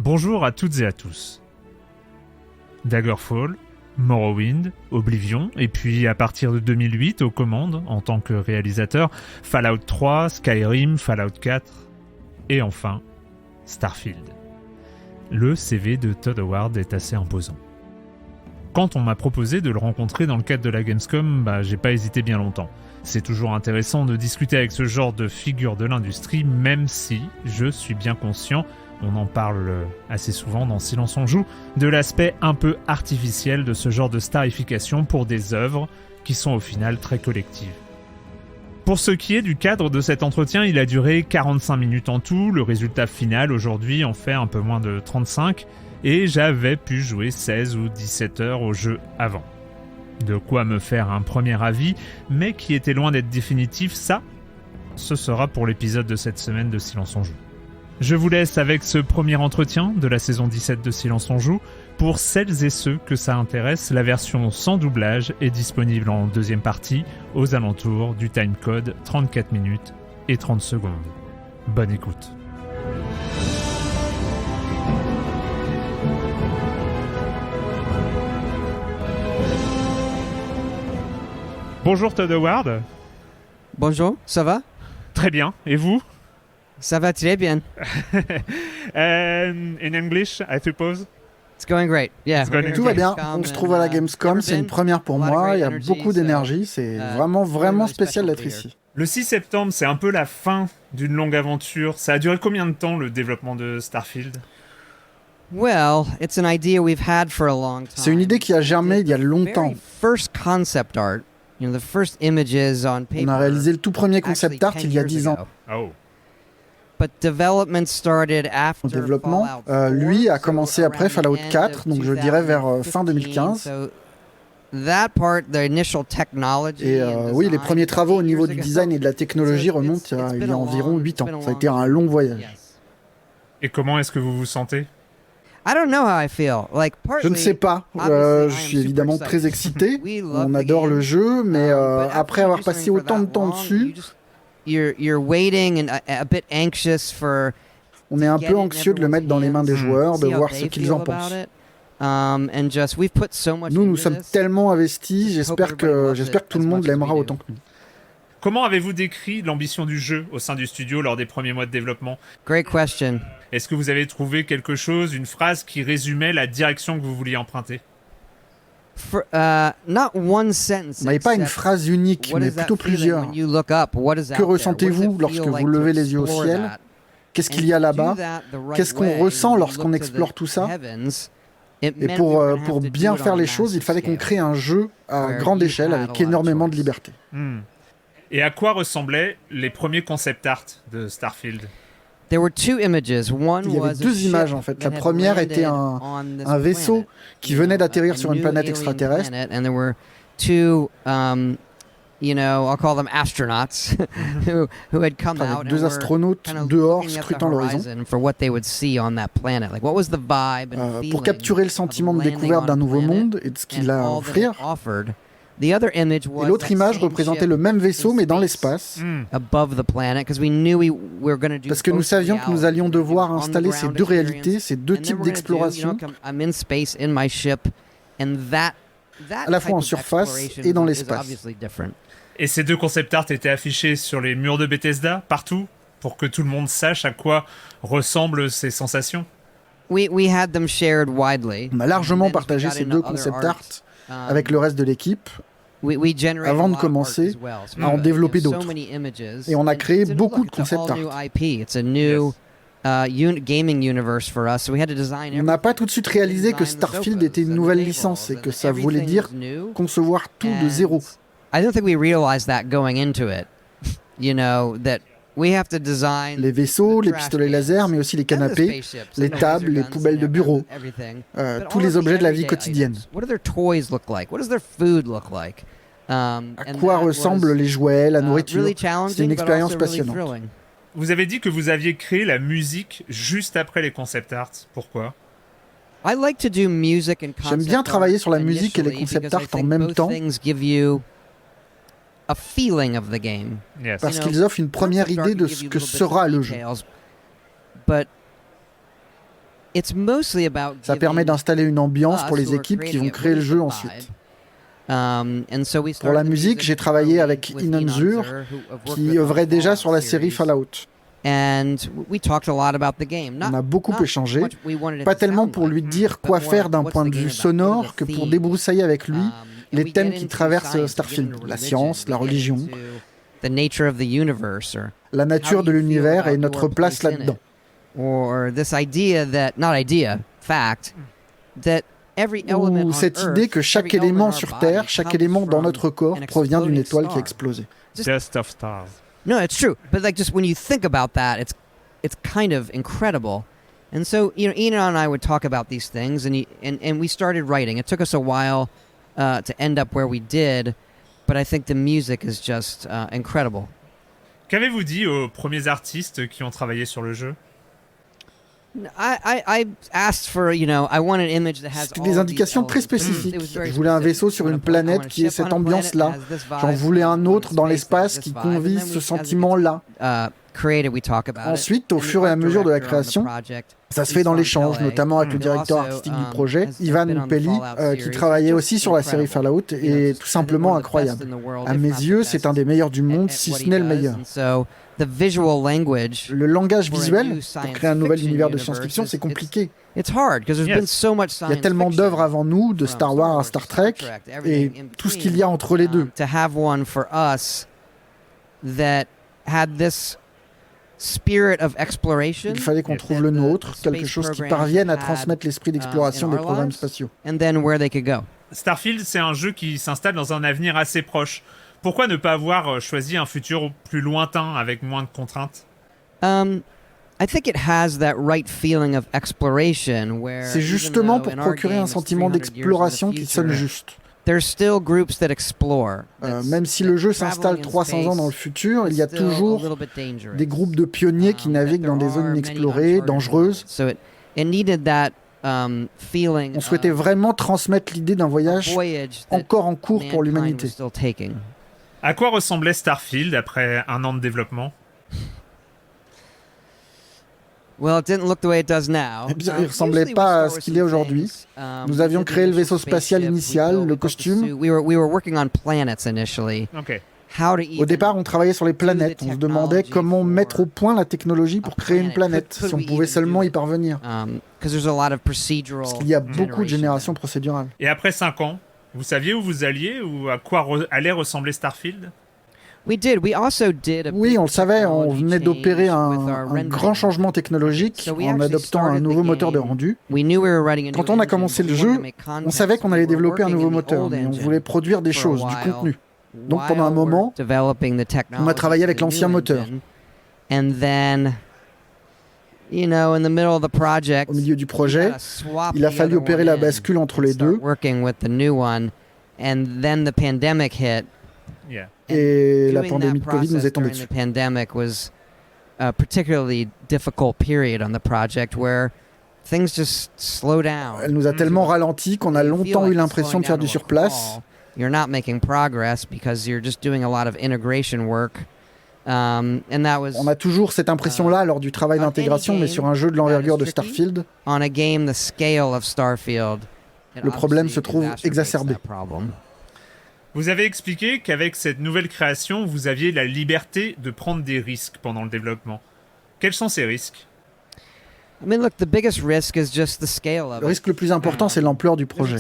Bonjour à toutes et à tous. Daggerfall, Morrowind, Oblivion, et puis à partir de 2008 aux commandes, en tant que réalisateur, Fallout 3, Skyrim, Fallout 4, et enfin, Starfield. Le CV de Todd Howard est assez imposant. Quand on m'a proposé de le rencontrer dans le cadre de la Gamescom, j'ai pas hésité bien longtemps. C'est toujours intéressant de discuter avec ce genre de figure de l'industrie, même si je suis bien conscient, on en parle assez souvent dans Silence on joue, de l'aspect un peu artificiel de ce genre de starification pour des œuvres qui sont au final très collectives. Pour ce qui est du cadre de cet entretien, il a duré 45 minutes en tout, le résultat final aujourd'hui en fait un peu moins de 35, et j'avais pu jouer 16 ou 17 heures au jeu avant. De quoi me faire un premier avis, mais qui était loin d'être définitif, ça, ce sera pour l'épisode de cette semaine de Silence on joue. Je vous laisse avec ce premier entretien de la saison 17 de Silence on joue. Pour celles et ceux que ça intéresse, la version sans doublage est disponible en deuxième partie, aux alentours du timecode 34 minutes et 30 secondes. Bonne écoute. Bonjour Todd Howard. Bonjour, ça va? Très bien, et vous? Ça va très bien. In English, I suppose? It's going great. Yeah. Tout va bien, on se trouve à la Gamescom, c'est une première pour moi, il y a beaucoup d'énergie, c'est vraiment spécial d'être ici. Le 6 septembre, c'est un peu la fin d'une longue aventure. Ça a duré combien de temps le développement de Starfield? Well, it's an idea we've had for a long time. C'est une idée qui a germé il y a longtemps. First concept art, the first images on paper. On a réalisé le tout premier concept art il y a 10 ans. Oh. But development started after Le développement, lui, a commencé après Fallout 4, donc je dirais vers fin 2015. Et oui, les premiers travaux au niveau du design et de la technologie remontent à il y a environ 8 ans. Ça a été un long voyage. Et comment est-ce que vous vous sentez? Je ne sais pas, je suis évidemment très excité, on adore le jeu, mais après avoir passé autant de temps dessus, on est un peu anxieux de le mettre dans les mains des joueurs, de voir ce qu'ils en pensent. Nous sommes tellement investis, j'espère que tout le monde l'aimera autant que nous. Comment avez-vous décrit l'ambition du jeu au sein du studio lors des premiers mois de développement? Great question. Est-ce que vous avez trouvé quelque chose, une phrase qui résumait la direction que vous vouliez emprunter? On n'avait pas une phrase unique, mais plutôt plusieurs. Que ressentez-vous lorsque vous levez les yeux au ciel? Qu'est-ce qu'il y a là-bas? Qu'est-ce qu'on ressent lorsqu'on explore tout ça? Et pour bien faire les choses, il fallait qu'on crée un jeu à grande échelle avec énormément de liberté. Et à quoi ressemblaient les premiers concept art de Starfield? Il y avait deux images en fait. La première était un vaisseau qui venait d'atterrir sur une planète extraterrestre. Avec deux astronautes dehors scrutant l'horizon. Pour capturer le sentiment de découverte d'un nouveau monde et de ce qu'il a à offrir. Et l'autre image représentait le même vaisseau mais dans l'espace. Parce que nous savions que nous allions devoir installer ces deux réalités, ces deux types d'exploration, à la fois en surface et dans l'espace. Et ces deux concept art étaient affichés sur les murs de Bethesda, partout, pour que tout le monde sache à quoi ressemblent ces sensations? On a largement partagé ces deux concept art avec le reste de l'équipe, avant de commencer à en développer d'autres. Et on a créé beaucoup de concept art. On n'a pas tout de suite réalisé que Starfield était une nouvelle licence et que ça voulait dire concevoir tout de zéro. Les vaisseaux, les pistolets laser, mais aussi les canapés, les tables, les poubelles de bureau, tous les objets de la vie quotidienne. À quoi ressemblent les jouets, la nourriture? C'est une expérience passionnante. Vous avez dit que vous aviez créé la musique juste après les concept art. Pourquoi? J'aime bien travailler sur la musique et les concept art en même temps. Parce qu'ils offrent une première idée de ce que sera le jeu. Ça permet d'installer une ambiance pour les équipes qui vont créer le jeu ensuite. Pour la musique, j'ai travaillé avec Inon Zur, qui œuvrait déjà sur la série Fallout. On a beaucoup échangé, pas tellement pour lui dire quoi faire d'un point de vue sonore que pour débroussailler avec lui les thèmes qui traversent Starfield, la science, la religion, la nature de l'univers et notre place là-dedans. Ou cette idée que chaque élément sur Terre, chaque élément dans notre corps provient d'une étoile qui a explosé. Just of stars. No, it's true. But like just when you think about that, it's kind of incredible. And so, Ina and I would talk about these things, and we started writing. It took us a while to end up where we did, but I think the music is just incredible. Qu'avez-vous dit aux premiers artistes qui ont travaillé sur le jeu? I asked for, I want an image that has C'était des indications très spécifiques. Je voulais un vaisseau sur une planète qui ait cette ambiance-là. J'en voulais un autre dans l'espace qui convie ce sentiment-là. Ensuite, au fur et à mesure de la création, ça se fait dans l'échange, notamment avec le directeur artistique du projet, Ivan Pelli, qui travaillait aussi sur la série Fallout, et tout simplement incroyable. À mes yeux, c'est un des meilleurs du monde, si ce n'est le meilleur. Le langage visuel, pour créer un nouvel univers de science-fiction, c'est compliqué. Il y a tellement d'œuvres avant nous, de Star Wars à Star Trek, et tout ce qu'il y a entre les deux. Il fallait qu'on trouve le nôtre, quelque chose qui parvienne à transmettre l'esprit d'exploration des programmes spatiaux. Starfield, c'est un jeu qui s'installe dans un avenir assez proche. Pourquoi ne pas avoir choisi un futur plus lointain avec moins de contraintes? C'est justement pour procurer un sentiment d'exploration qui sonne juste. Même si le jeu s'installe 300 ans dans le futur, il y a toujours des groupes de pionniers qui naviguent dans des zones inexplorées, dangereuses. On souhaitait vraiment transmettre l'idée d'un voyage encore en cours pour l'humanité. À quoi ressemblait Starfield après un an de développement? Eh bien, il ne ressemblait pas à ce qu'il est aujourd'hui. Nous avions créé le vaisseau spatial initial, le costume. Au départ, on travaillait sur les planètes. On se demandait comment mettre au point la technologie pour créer une planète, si on pouvait seulement y parvenir. Parce qu'il y a beaucoup de générations procédurales. Et après 5 ans, vous saviez où vous alliez ou à quoi allait ressembler Starfield? Oui, on le savait, on venait d'opérer un grand changement technologique en adoptant un nouveau moteur de rendu. Quand on a commencé le jeu, on savait qu'on allait développer un nouveau moteur, mais on voulait produire des choses, du contenu. Donc pendant un moment, on a travaillé avec l'ancien moteur. Au milieu du projet, il a fallu opérer la bascule entre les deux. Et la pandémie de Covid nous est tombée dessus. Elle nous a tellement ralenti qu'on a longtemps eu l'impression de faire du surplace. On a toujours cette impression-là lors du travail d'intégration, mais sur un jeu de l'envergure de Starfield, le problème se trouve exacerbé. Vous avez expliqué qu'avec cette nouvelle création, vous aviez la liberté de prendre des risques pendant le développement. Quels sont ces risques? Le risque le plus important, c'est l'ampleur du projet.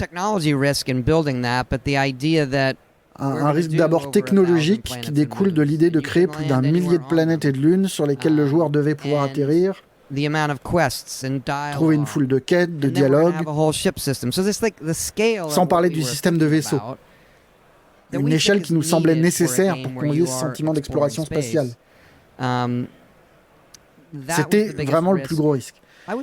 Un risque d'abord technologique qui découle de l'idée de créer plus d'1 millier de planètes et de lunes sur lesquelles le joueur devait pouvoir atterrir, trouver une foule de quêtes, de dialogues, sans parler du système de vaisseaux. Une échelle qui nous semblait nécessaire pour qu'on ait ce sentiment d'exploration spatiale. C'était vraiment le plus gros risque.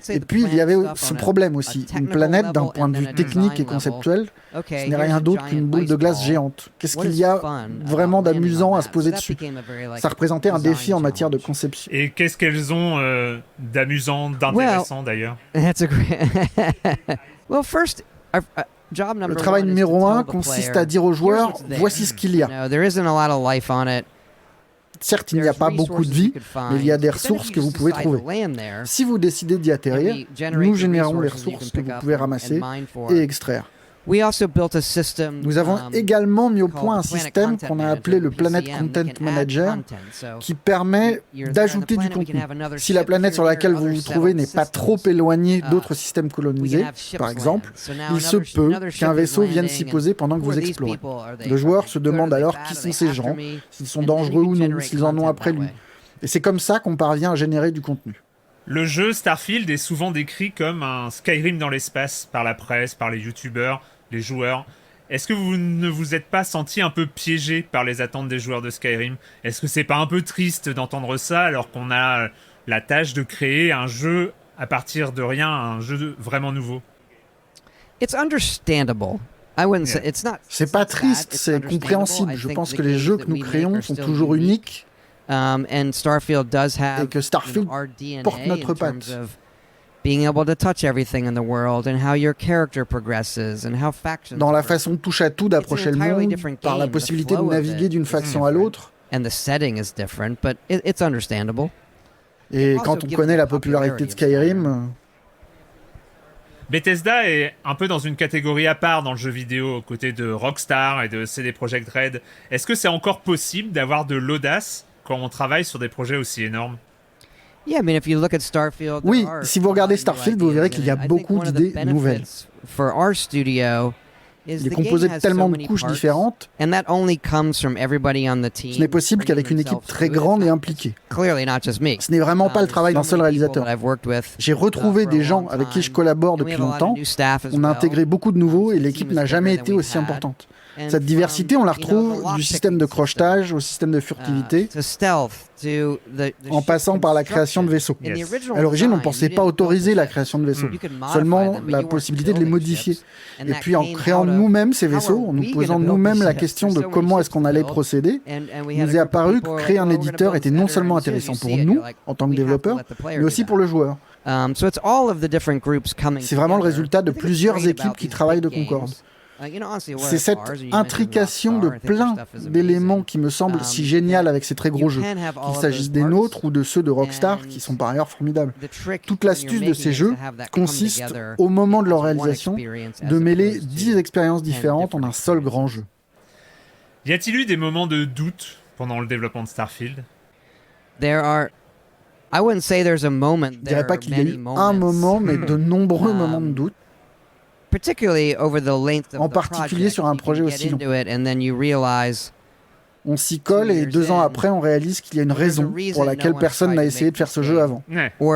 Et puis, il y avait ce problème aussi. Une planète, d'un point de vue technique et conceptuel, ce n'est rien d'autre qu'une boule de glace géante. Qu'est-ce qu'il y a vraiment d'amusant à se poser dessus? Ça représentait un défi en matière de conception. Et qu'est-ce qu'elles ont d'amusant, d'intéressant d'ailleurs? Le travail numéro 1 consiste à dire aux joueurs, voici ce qu'il y a. Certes, il n'y a pas beaucoup de vie, mais il y a des ressources que vous pouvez trouver. Si vous décidez d'y atterrir, nous générons les ressources que vous pouvez ramasser et extraire. Nous avons également mis au point un système qu'on a appelé le Planet Content Manager qui permet d'ajouter du contenu. Si la planète sur laquelle vous vous trouvez n'est pas trop éloignée d'autres systèmes colonisés, par exemple, il se peut qu'un vaisseau vienne s'y poser pendant que vous explorez. Le joueur se demande alors qui sont ces gens, s'ils sont dangereux ou non, s'ils en ont après lui. Et c'est comme ça qu'on parvient à générer du contenu. Le jeu Starfield est souvent décrit comme un Skyrim dans l'espace par la presse, par les youtubeurs, les joueurs. Est-ce que vous ne vous êtes pas senti un peu piégé par les attentes des joueurs de Skyrim? Est-ce que c'est pas un peu triste d'entendre ça alors qu'on a la tâche de créer un jeu à partir de rien, un jeu vraiment nouveau? It's understandable. C'est pas triste, c'est compréhensible. Je pense que les jeux que nous créons sont toujours uniques et que Starfield porte notre patte. Dans la façon de touche à tout d'approcher le monde, par la possibilité de naviguer d'une faction à l'autre. Et quand on connaît la popularité de Skyrim... Bethesda est un peu dans une catégorie à part dans le jeu vidéo, aux côtés de Rockstar et de CD Projekt Red. Est-ce que c'est encore possible d'avoir de l'audace quand on travaille sur des projets aussi énormes? Oui, si vous regardez Starfield, vous verrez qu'il y a beaucoup d'idées nouvelles. Il est composé de tellement de couches différentes. Ce n'est possible qu'avec une équipe très grande et impliquée. Ce n'est vraiment pas le travail d'un seul réalisateur. J'ai retrouvé des gens avec qui je collabore depuis longtemps. On a intégré beaucoup de nouveaux et l'équipe n'a jamais été aussi importante. Cette diversité, on la retrouve du système de crochetage au système de furtivité, en passant par la création de vaisseaux. À l'origine, on ne pensait pas autoriser la création de vaisseaux, seulement la possibilité de les modifier. Et puis en créant nous-mêmes ces vaisseaux, en nous posant nous-mêmes la question de comment est-ce qu'on allait procéder, il nous est apparu que créer un éditeur était non seulement intéressant pour nous, en tant que développeurs, mais aussi pour le joueur. C'est vraiment le résultat de plusieurs équipes qui travaillent de concorde. C'est cette intrication de plein d'éléments qui me semble si géniale avec ces très gros jeux, qu'il s'agisse des nôtres ou de ceux de Rockstar, qui sont par ailleurs formidables. Toute l'astuce de ces jeux consiste, au moment de leur réalisation, de mêler 10 expériences différentes en un seul grand jeu. Y a-t-il eu des moments de doute pendant le développement de Starfield? Je ne dirais pas qu'il y a eu un moment, mais de nombreux moments de doute. En particulier sur un projet aussi long. On s'y colle et 2 ans après, on réalise qu'il y a une raison pour laquelle personne n'a essayé de faire ce jeu avant. Ou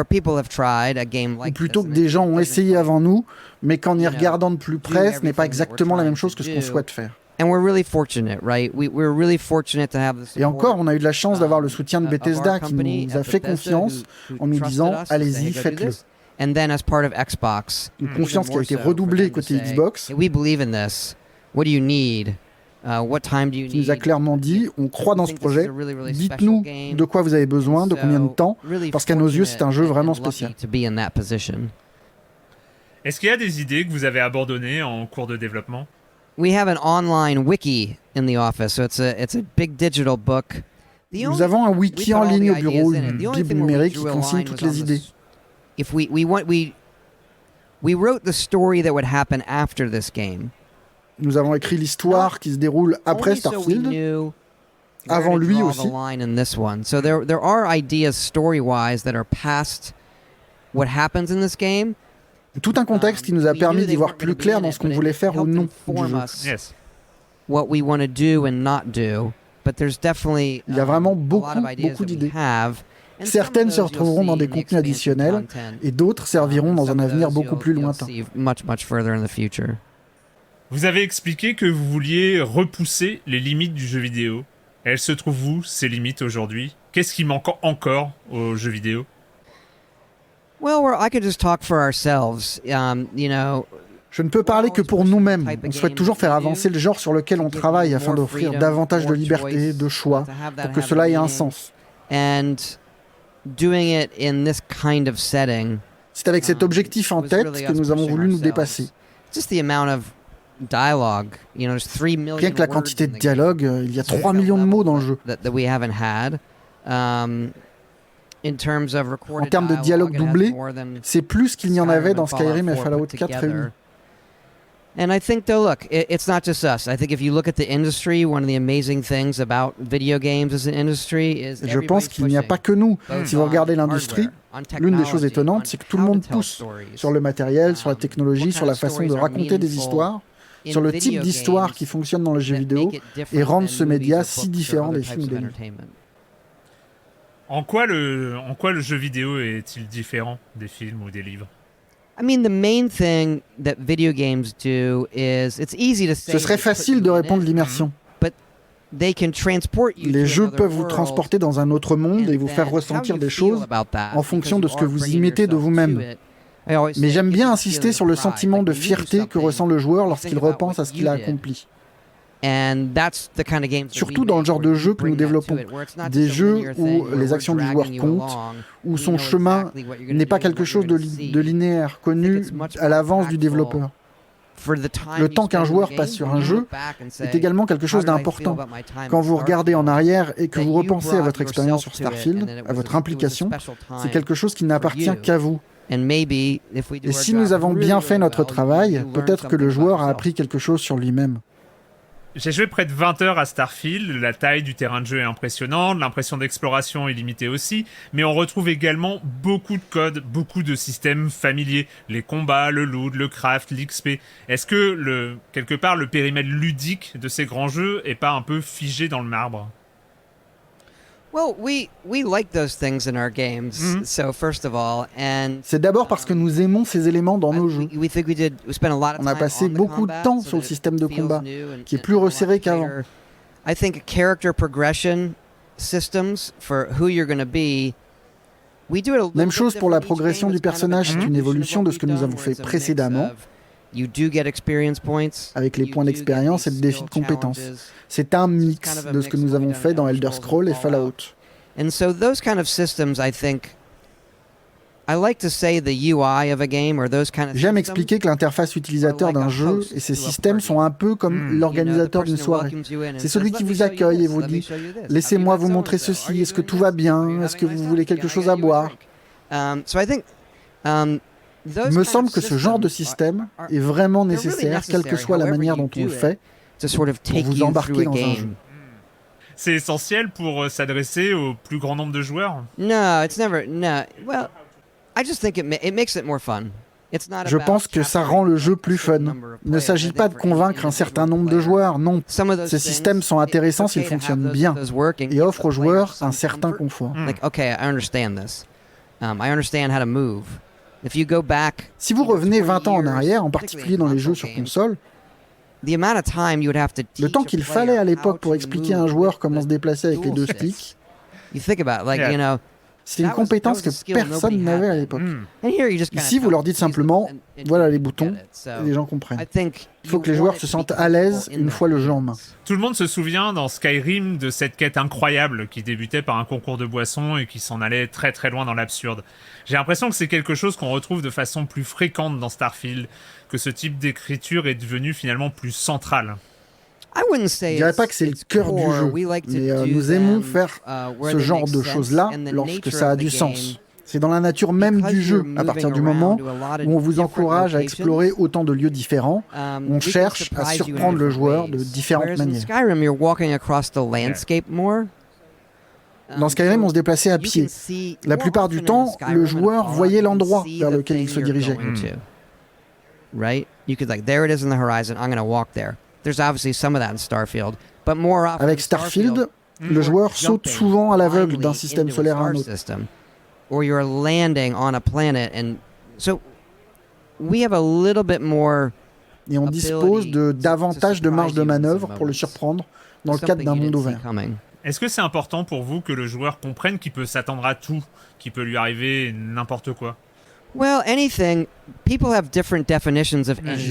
plutôt que des gens ont essayé avant nous, mais qu'en y regardant de plus près, ce n'est pas exactement la même chose que ce qu'on souhaite faire. Et encore, on a eu de la chance d'avoir le soutien de Bethesda qui nous a fait confiance en nous disant « Allez-y, faites-le ». Une confiance qui a été redoublée côté Xbox. Qui nous a clairement dit, on croit dans ce projet, dites-nous de quoi vous avez besoin, de combien de temps, parce qu'à nos yeux, c'est un jeu vraiment spécial. Est-ce qu'il y a des idées que vous avez abandonnées en cours de développement? Nous avons un wiki en ligne au bureau, une bible numérique qui consigne toutes les idées. Nous avons écrit l'histoire qui se déroule après Starfield, avant lui aussi. Tout un contexte qui nous a permis d'y voir plus clair dans ce qu'on voulait faire ou non du jeu. Il y a vraiment beaucoup d'idées. Certaines se retrouveront dans des contenus additionnels et d'autres serviront dans un avenir beaucoup plus lointain. Vous avez expliqué que vous vouliez repousser les limites du jeu vidéo. Elles se trouvent où, ces limites, aujourd'hui? Qu'est-ce qui manque encore au jeu vidéo? Je ne peux parler que pour nous-mêmes. On souhaite toujours faire avancer le genre sur lequel on travaille afin d'offrir davantage de liberté, de choix, pour que cela ait un sens. C'est avec cet objectif en tête que nous avons voulu nous dépasser. Rien que la quantité de dialogue, il y a 3 millions de mots dans le jeu. En termes de dialogue doublé, c'est plus qu'il n'y en avait dans Skyrim et Fallout 4 réunis. And I think, though, look, it's not just us. I think if you look at the industry, one of the amazing things about video games as an industry is je pense qu'il n'y a pas que nous. Si vous regardez l'industrie, l'une des choses étonnantes, c'est que tout le monde pousse sur le matériel, sur la technologie, sur la façon de raconter des histoires, sur le type d'histoire qui fonctionne dans le jeu vidéo et rendre ce média si différent des films ou des livres. En quoi le jeu vidéo est-il différent des films ou des livres? I mean, the main thing that video games do is it's easy to say. Ce serait facile de répondre l'immersion. But they can transport you. Les jeux peuvent vous transporter dans un autre monde et vous faire ressentir des choses en fonction de ce que vous y mettez de vous-même. Mais j'aime bien insister sur le sentiment de fierté que ressent le joueur lorsqu'il repense à ce qu'il a accompli. Surtout dans le genre de jeu que nous développons, des jeux où les actions du joueur comptent, où son chemin n'est pas quelque chose de linéaire, connu à l'avance du développeur. Le temps qu'un joueur passe sur un jeu est également quelque chose d'important. Quand vous regardez en arrière et que vous repensez à votre expérience sur Starfield, à votre implication, c'est quelque chose qui n'appartient qu'à vous. Et si nous avons bien fait notre travail, peut-être que le joueur a appris quelque chose sur lui-même. J'ai joué près de 20 heures à Starfield, la taille du terrain de jeu est impressionnante, l'impression d'exploration est limitée aussi, mais on retrouve également beaucoup de codes, beaucoup de systèmes familiers, les combats, le loot, le craft, l'XP. Est-ce que, quelque part, le périmètre ludique de ces grands jeux est pas un peu figé dans le marbre? Well, we like those things in our games. So first of all, c'est d'abord parce que nous aimons ces éléments dans nos jeux. On a passé beaucoup de temps sur le système de combat, qui est plus resserré qu'avant. I think character progression systems for who you're going to be. Même chose pour la progression du personnage, c'est une évolution de ce que nous avons fait précédemment. Avec les points d'expérience et le défi de compétences. C'est un mix de ce que nous avons fait dans Elder Scrolls et Fallout. J'aime expliquer que l'interface utilisateur d'un jeu et ses systèmes sont un peu comme l'organisateur d'une soirée. C'est celui qui vous accueille et vous dit « Laissez-moi vous montrer ceci, est-ce que tout va bien? Est-ce que vous voulez quelque chose à boire ?» Il me semble que ce genre de système est vraiment nécessaire, quelle que soit la manière dont on le fait, pour vous embarquer dans un jeu. C'est essentiel pour s'adresser au plus grand nombre de joueurs? Je pense que ça rend le jeu plus fun. Il ne s'agit pas de convaincre un certain nombre de joueurs, non. Ces systèmes sont intéressants s'ils fonctionnent bien et offrent aux joueurs un certain confort. Si vous revenez 20 ans en arrière, en particulier dans les jeux sur console, le temps qu'il fallait à l'époque pour expliquer à un joueur comment se déplacer avec les deux sticks, c'est une compétence que personne n'avait à l'époque. Ici, vous leur dites simplement, voilà les boutons, et les gens comprennent. Il faut que les joueurs se sentent à l'aise une fois le jeu en main. Tout le monde se souvient dans Skyrim de cette quête incroyable qui débutait par un concours de boissons et qui s'en allait très très loin dans l'absurde. J'ai l'impression que c'est quelque chose qu'on retrouve de façon plus fréquente dans Starfield, que ce type d'écriture est devenu finalement plus central. Je ne dirais pas que c'est le cœur du jeu, mais nous aimons faire ce genre de choses-là lorsque ça a du sens. C'est dans la nature même du jeu, à partir du moment où on vous encourage à explorer autant de lieux différents, on cherche à surprendre le joueur de différentes manières. Dans Skyrim, on se déplaçait à pied. La plupart du temps, le joueur voyait l'endroit vers lequel il se dirigeait. Avec Starfield, le joueur saute souvent à l'aveugle d'un système solaire à un autre. Et on dispose de davantage de marge de manœuvre pour le surprendre dans le cadre d'un monde ouvert. Est-ce que c'est important pour vous que le joueur comprenne qu'il peut s'attendre à tout, qu'il peut lui arriver n'importe quoi? Les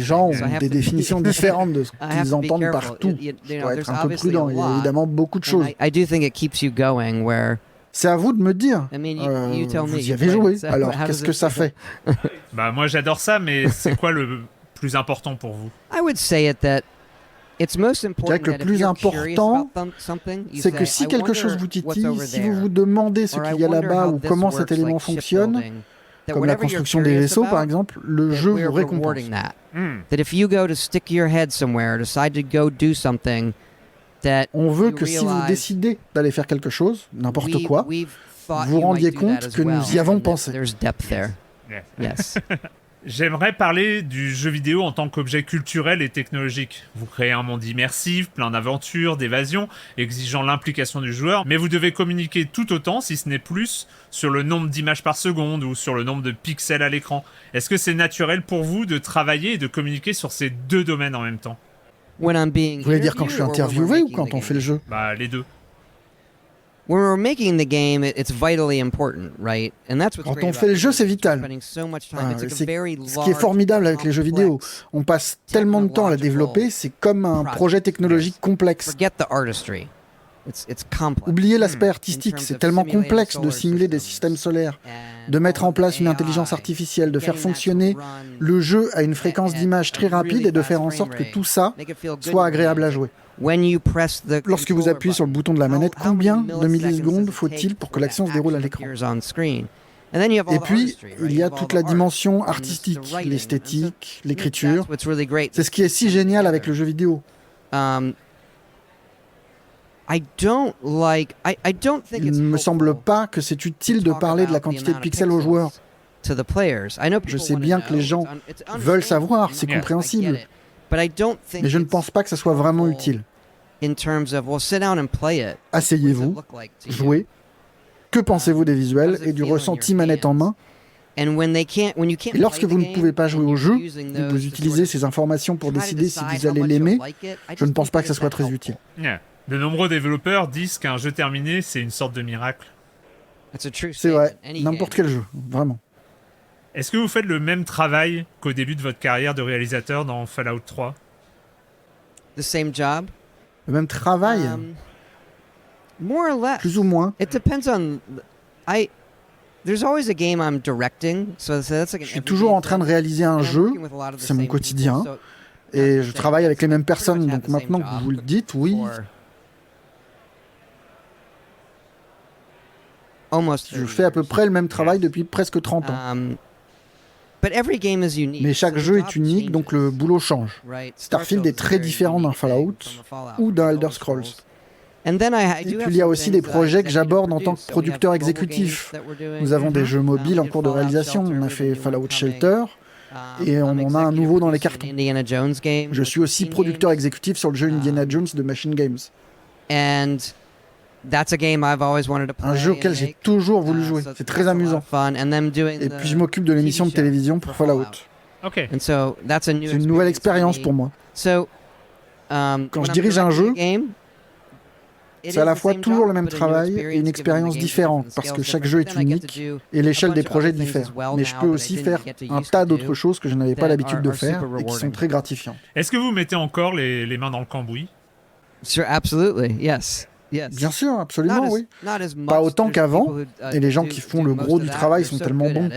gens ont des définitions différentes de ce qu'ils entendent par tout. Il faut être un peu prudent, il y a évidemment beaucoup de choses. C'est à vous de me dire. Vous y avez joué, alors qu'est-ce que ça fait? Moi j'adore ça, mais c'est quoi le plus important pour vous? Je dirais que le plus important, c'est que si quelque chose vous titille, si vous vous demandez ce qu'il y a là-bas ou comment cet élément fonctionne, comme la construction des vaisseaux par exemple, le jeu vous récompense. On veut que si vous décidez d'aller faire quelque chose, n'importe quoi, vous vous rendiez compte que nous y avons pensé. J'aimerais parler du jeu vidéo en tant qu'objet culturel et technologique. Vous créez un monde immersif, plein d'aventures, d'évasions, exigeant l'implication du joueur, mais vous devez communiquer tout autant, si ce n'est plus, sur le nombre d'images par seconde ou sur le nombre de pixels à l'écran. Est-ce que c'est naturel pour vous de travailler et de communiquer sur ces deux domaines en même temps ? Vous voulez dire quand je suis interviewé ou quand on fait le jeu ? Bah, les deux. Quand on fait le jeu, c'est vital. Ce qui est formidable avec les jeux vidéo, on passe tellement de temps à la développer, c'est comme un projet technologique complexe. Oubliez l'aspect artistique, c'est tellement complexe de simuler des systèmes solaires, de mettre en place une intelligence artificielle, de faire fonctionner le jeu à une fréquence d'image très rapide et de faire en sorte que tout ça soit agréable à jouer. Lorsque vous appuyez sur le bouton de la manette, combien de millisecondes faut-il pour que l'action se déroule à l'écran ? Et puis, il y a toute la dimension artistique, l'esthétique, l'écriture. C'est ce qui est si génial avec le jeu vidéo. Il ne me semble pas que c'est utile de parler de la quantité de pixels aux joueurs. Je sais bien que les gens veulent savoir, c'est compréhensible. Mais je ne pense pas que ça soit vraiment utile. Asseyez-vous, jouez. Que pensez-vous des visuels et du ressenti manette en main ? Et lorsque vous ne pouvez pas jouer au jeu, et que vous utilisez ces informations pour décider si vous allez l'aimer, je ne pense pas que ça soit très utile. De nombreux développeurs disent qu'un jeu terminé, c'est une sorte de miracle. C'est vrai, n'importe quel jeu, vraiment. Est-ce que vous faites le même travail qu'au début de votre carrière de réalisateur dans Fallout 3 ? Le même travail plus ou moins. Je suis toujours en train de réaliser un jeu, c'est mon quotidien, et je travaille avec les mêmes personnes, donc maintenant que vous le dites, oui. Je fais à peu près le même travail depuis presque 30 ans. Mais chaque jeu est unique, donc le boulot change. Starfield est très différent d'un Fallout ou d'un Elder Scrolls. Et puis il y a aussi des projets que j'aborde en tant que producteur exécutif. Nous avons des jeux mobiles en cours de réalisation. On a fait Fallout Shelter et on en a un nouveau dans les cartons. Je suis aussi producteur exécutif sur le jeu Indiana Jones de Machine Games. Un jeu auquel j'ai toujours voulu jouer. C'est très amusant. Et puis je m'occupe de l'émission de télévision pour Fallout. Okay. C'est une nouvelle expérience pour moi. Quand je dirige un jeu, c'est à la fois toujours le même travail et une expérience différente, parce que chaque jeu est unique et l'échelle des projets diffère. Mais je peux aussi faire un tas d'autres choses que je n'avais pas l'habitude de faire et qui sont très gratifiantes. Est-ce que vous mettez encore les mains dans le cambouis ? Bien sûr, absolument, oui. Pas autant qu'avant, et les gens qui font le gros du travail sont tellement bons.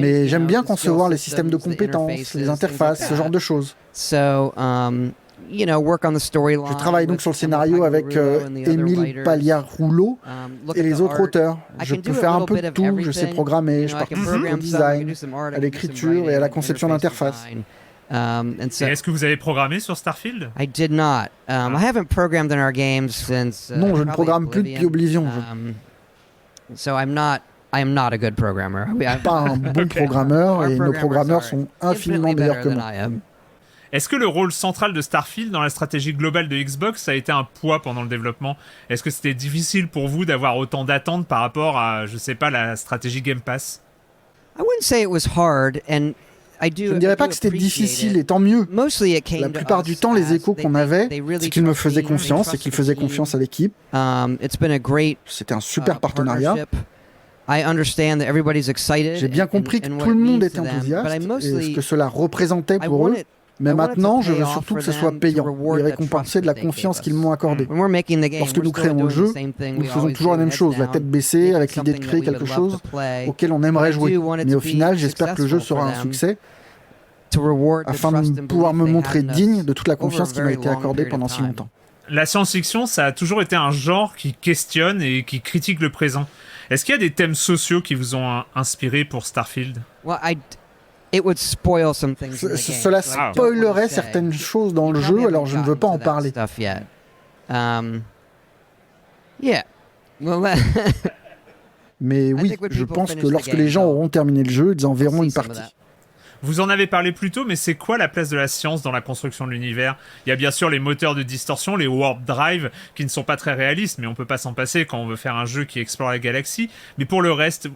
Mais j'aime bien concevoir les systèmes de compétences, les interfaces, ce genre de choses. Je travaille donc sur le scénario avec Émile Pagliarulo et les autres auteurs. Je peux faire un peu de tout, je sais programmer, je participe au design, à l'écriture et à la conception d'interface. Et est-ce que vous avez programmé sur Starfield ? Non, je ne programme plus depuis Oblivion. Pas un bon programmeur et nos programmeurs sont infiniment meilleurs que moi. Est-ce que le rôle central de Starfield dans la stratégie globale de Xbox a été un poids pendant le développement ? Est-ce que c'était difficile pour vous d'avoir autant d'attentes par rapport à, je sais pas, la stratégie Game Pass ? Je ne dirais pas que c'était difficile, et tant mieux. La plupart du temps, les échos qu'on avait, c'est qu'ils me faisaient confiance et qu'ils faisaient confiance à l'équipe. C'était un super partenariat. J'ai bien compris que tout le monde était enthousiaste et ce que cela représentait pour eux. Mais maintenant, je veux surtout que ce soit payant, les récompenser de la confiance qu'ils m'ont accordée. Lorsque nous créons le jeu, nous faisons toujours la même chose, la tête baissée, avec l'idée de créer quelque chose auquel on aimerait jouer. Mais au final, j'espère que le jeu sera un succès. afin de pouvoir me montrer digne de toute la confiance qui m'a été accordée pendant si longtemps. La science-fiction, ça a toujours été un genre qui questionne et qui critique le présent. Est-ce qu'il y a des thèmes sociaux qui vous ont inspiré pour Starfield? Cela spoilerait certaines choses dans le jeu, alors je ne veux pas en parler. Mais oui, je pense que lorsque les gens auront terminé le jeu, ils en verront une partie. Vous en avez parlé plus tôt, mais c'est quoi la place de la science dans la construction de l'univers? Il y a bien sûr les moteurs de distorsion, les warp drive, qui ne sont pas très réalistes, mais on peut pas s'en passer quand on veut faire un jeu qui explore la galaxie. Mais pour le reste,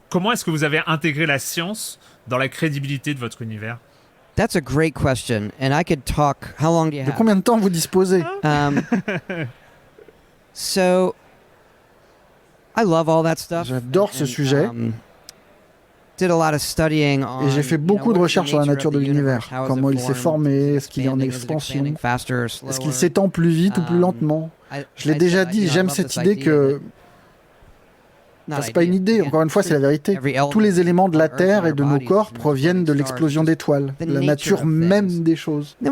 comment est-ce que vous avez intégré la science dans la crédibilité de votre univers? That's a great question, and I could talk. How long do you have? De combien de temps vous disposez? So, I love all that stuff. J'adore ce sujet. Did a lot of studying on, et j'ai fait beaucoup de recherches sur la nature de l'univers, comment il s'est formé, est-ce qu'il est en expansion, est-ce qu'il s'étend plus vite ou plus lentement. Je l'ai déjà dit, j'aime cette idée que... Enfin, c'est pas une idée, encore une fois, c'est la vérité. Tous les éléments de la Terre et de nos corps proviennent de l'explosion d'étoiles, la nature même des choses. Et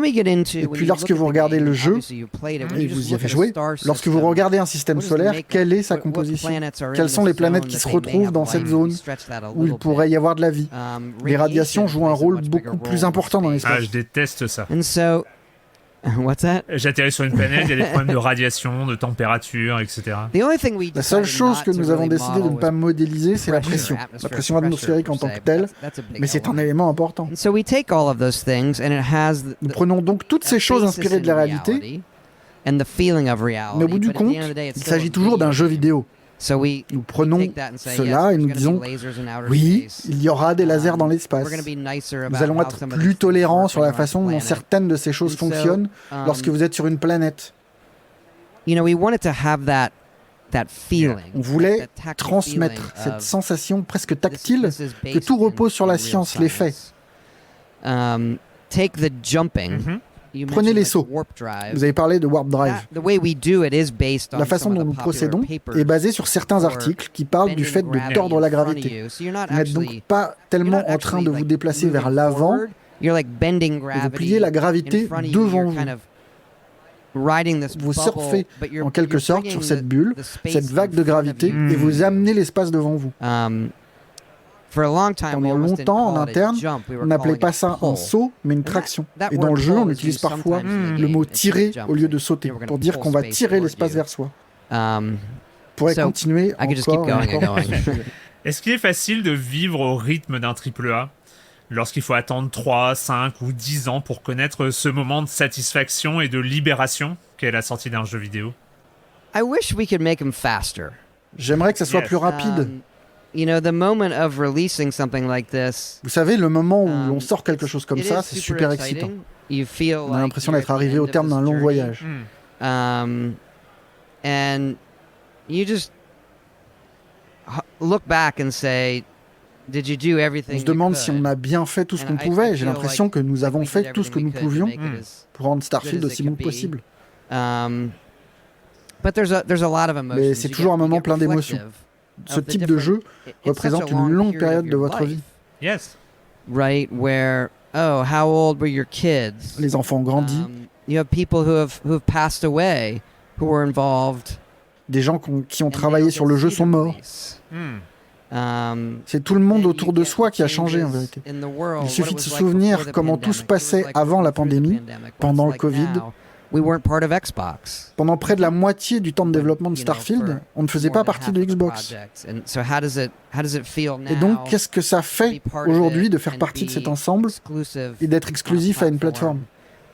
puis lorsque vous regardez le jeu, et vous y avez joué, lorsque vous regardez un système solaire, quelle est sa composition? Quelles sont les planètes qui se retrouvent dans cette zone où il pourrait y avoir de la vie? Les radiations jouent un rôle beaucoup plus important dans l'espace. Ah, je déteste ça. What's that? J'atterris sur une planète, il y a des problèmes de radiation, de température, etc. La seule chose que nous avons décidé de ne pas modéliser, c'est la pression atmosphérique en tant que telle, mais c'est un élément important. Nous prenons donc toutes ces choses inspirées de la réalité, mais au bout du compte, il s'agit toujours d'un jeu vidéo. Nous prenons cela et nous disons, oui, il y aura des lasers dans l'espace. Nous allons être plus tolérants sur la façon dont certaines de ces choses fonctionnent lorsque vous êtes sur une planète. On voulait transmettre cette sensation presque tactile que tout repose sur la science, les faits. Prenez les sauts. Vous avez parlé de Warp Drive. La façon dont nous procédons est basée sur certains articles qui parlent du fait de tordre la gravité. Vous n'êtes donc pas tellement en train de vous déplacer vers l'avant, et vous pliez la gravité devant vous. Vous surfez en quelque sorte sur cette bulle, cette vague de gravité, et vous amenez l'espace devant vous. Pendant longtemps, en interne, on n'appelait pas ça un saut, mais une traction. Et dans le jeu, on utilise parfois le mot tirer au lieu de sauter, pour dire qu'on va tirer l'espace vers soi. On pourrait continuer encore. Est-ce qu'il est facile de vivre au rythme d'un AAA lorsqu'il faut attendre 3, 5 ou 10 ans pour connaître ce moment de satisfaction et de libération qu'est la sortie d'un jeu vidéo? J'aimerais que ça soit plus rapide. You know, the moment of releasing something like this, vous savez, le moment où l'on sort quelque chose comme ça, c'est super excitant. On a l'impression d'être arrivé au terme d'un long voyage. And you just look back and say, did you do everything? On se demande si on a bien fait tout ce qu'on pouvait. J'ai l'impression que nous avons fait tout ce que nous pouvions pour rendre Starfield aussi bon que possible. Mais c'est toujours un moment plein d'émotions. Ce type de jeu représente une longue période de votre vie. Yes. Right, where, oh, how old were your kids? Les enfants ont grandi. You have people who have passed away, who were involved. Des gens qui ont travaillé sur le jeu sont morts. C'est tout le monde autour de soi qui a changé en vérité. Il suffit de se souvenir comment tout se passait avant la pandémie, pendant le Covid. Pendant près de la moitié du temps de développement de Starfield, on ne faisait pas partie de Xbox. Et donc, qu'est-ce que ça fait aujourd'hui de faire partie de cet ensemble et d'être exclusif à une plateforme?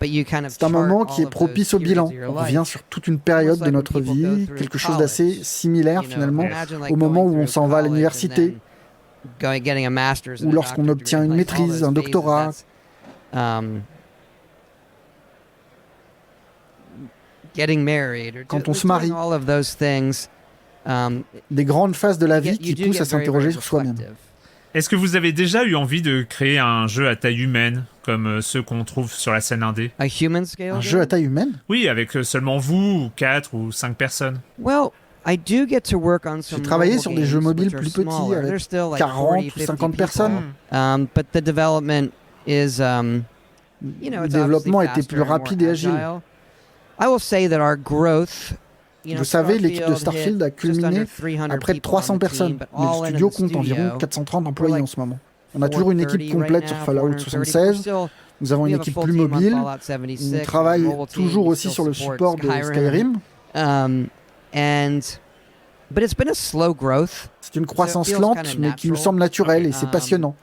C'est un moment qui est propice au bilan. On revient sur toute une période de notre vie, quelque chose d'assez similaire finalement au moment où on s'en va à l'université, ou lorsqu'on obtient une maîtrise, un doctorat. Quand on se marie, des grandes phases de la vie qui poussent à s'interroger sur soi-même. Est-ce que vous avez déjà eu envie de créer un jeu à taille humaine, comme ceux qu'on trouve sur la scène indé? Un jeu à taille humaine? Oui, avec seulement vous, ou 4 ou 5 personnes. J'ai travaillé sur des jeux mobiles plus petits, avec 40 ou 50 personnes. is, le développement était plus rapide et agile. I will say that our growth. Vous savez, l'équipe de Starfield a culminé à près de 300 personnes, mais le studio compte environ 430 employés en ce moment. On a toujours une équipe complète sur Fallout 76, nous avons une équipe plus mobile, on travaille toujours aussi sur le support de Skyrim. C'est une croissance lente, mais qui nous semble naturelle, et c'est passionnant.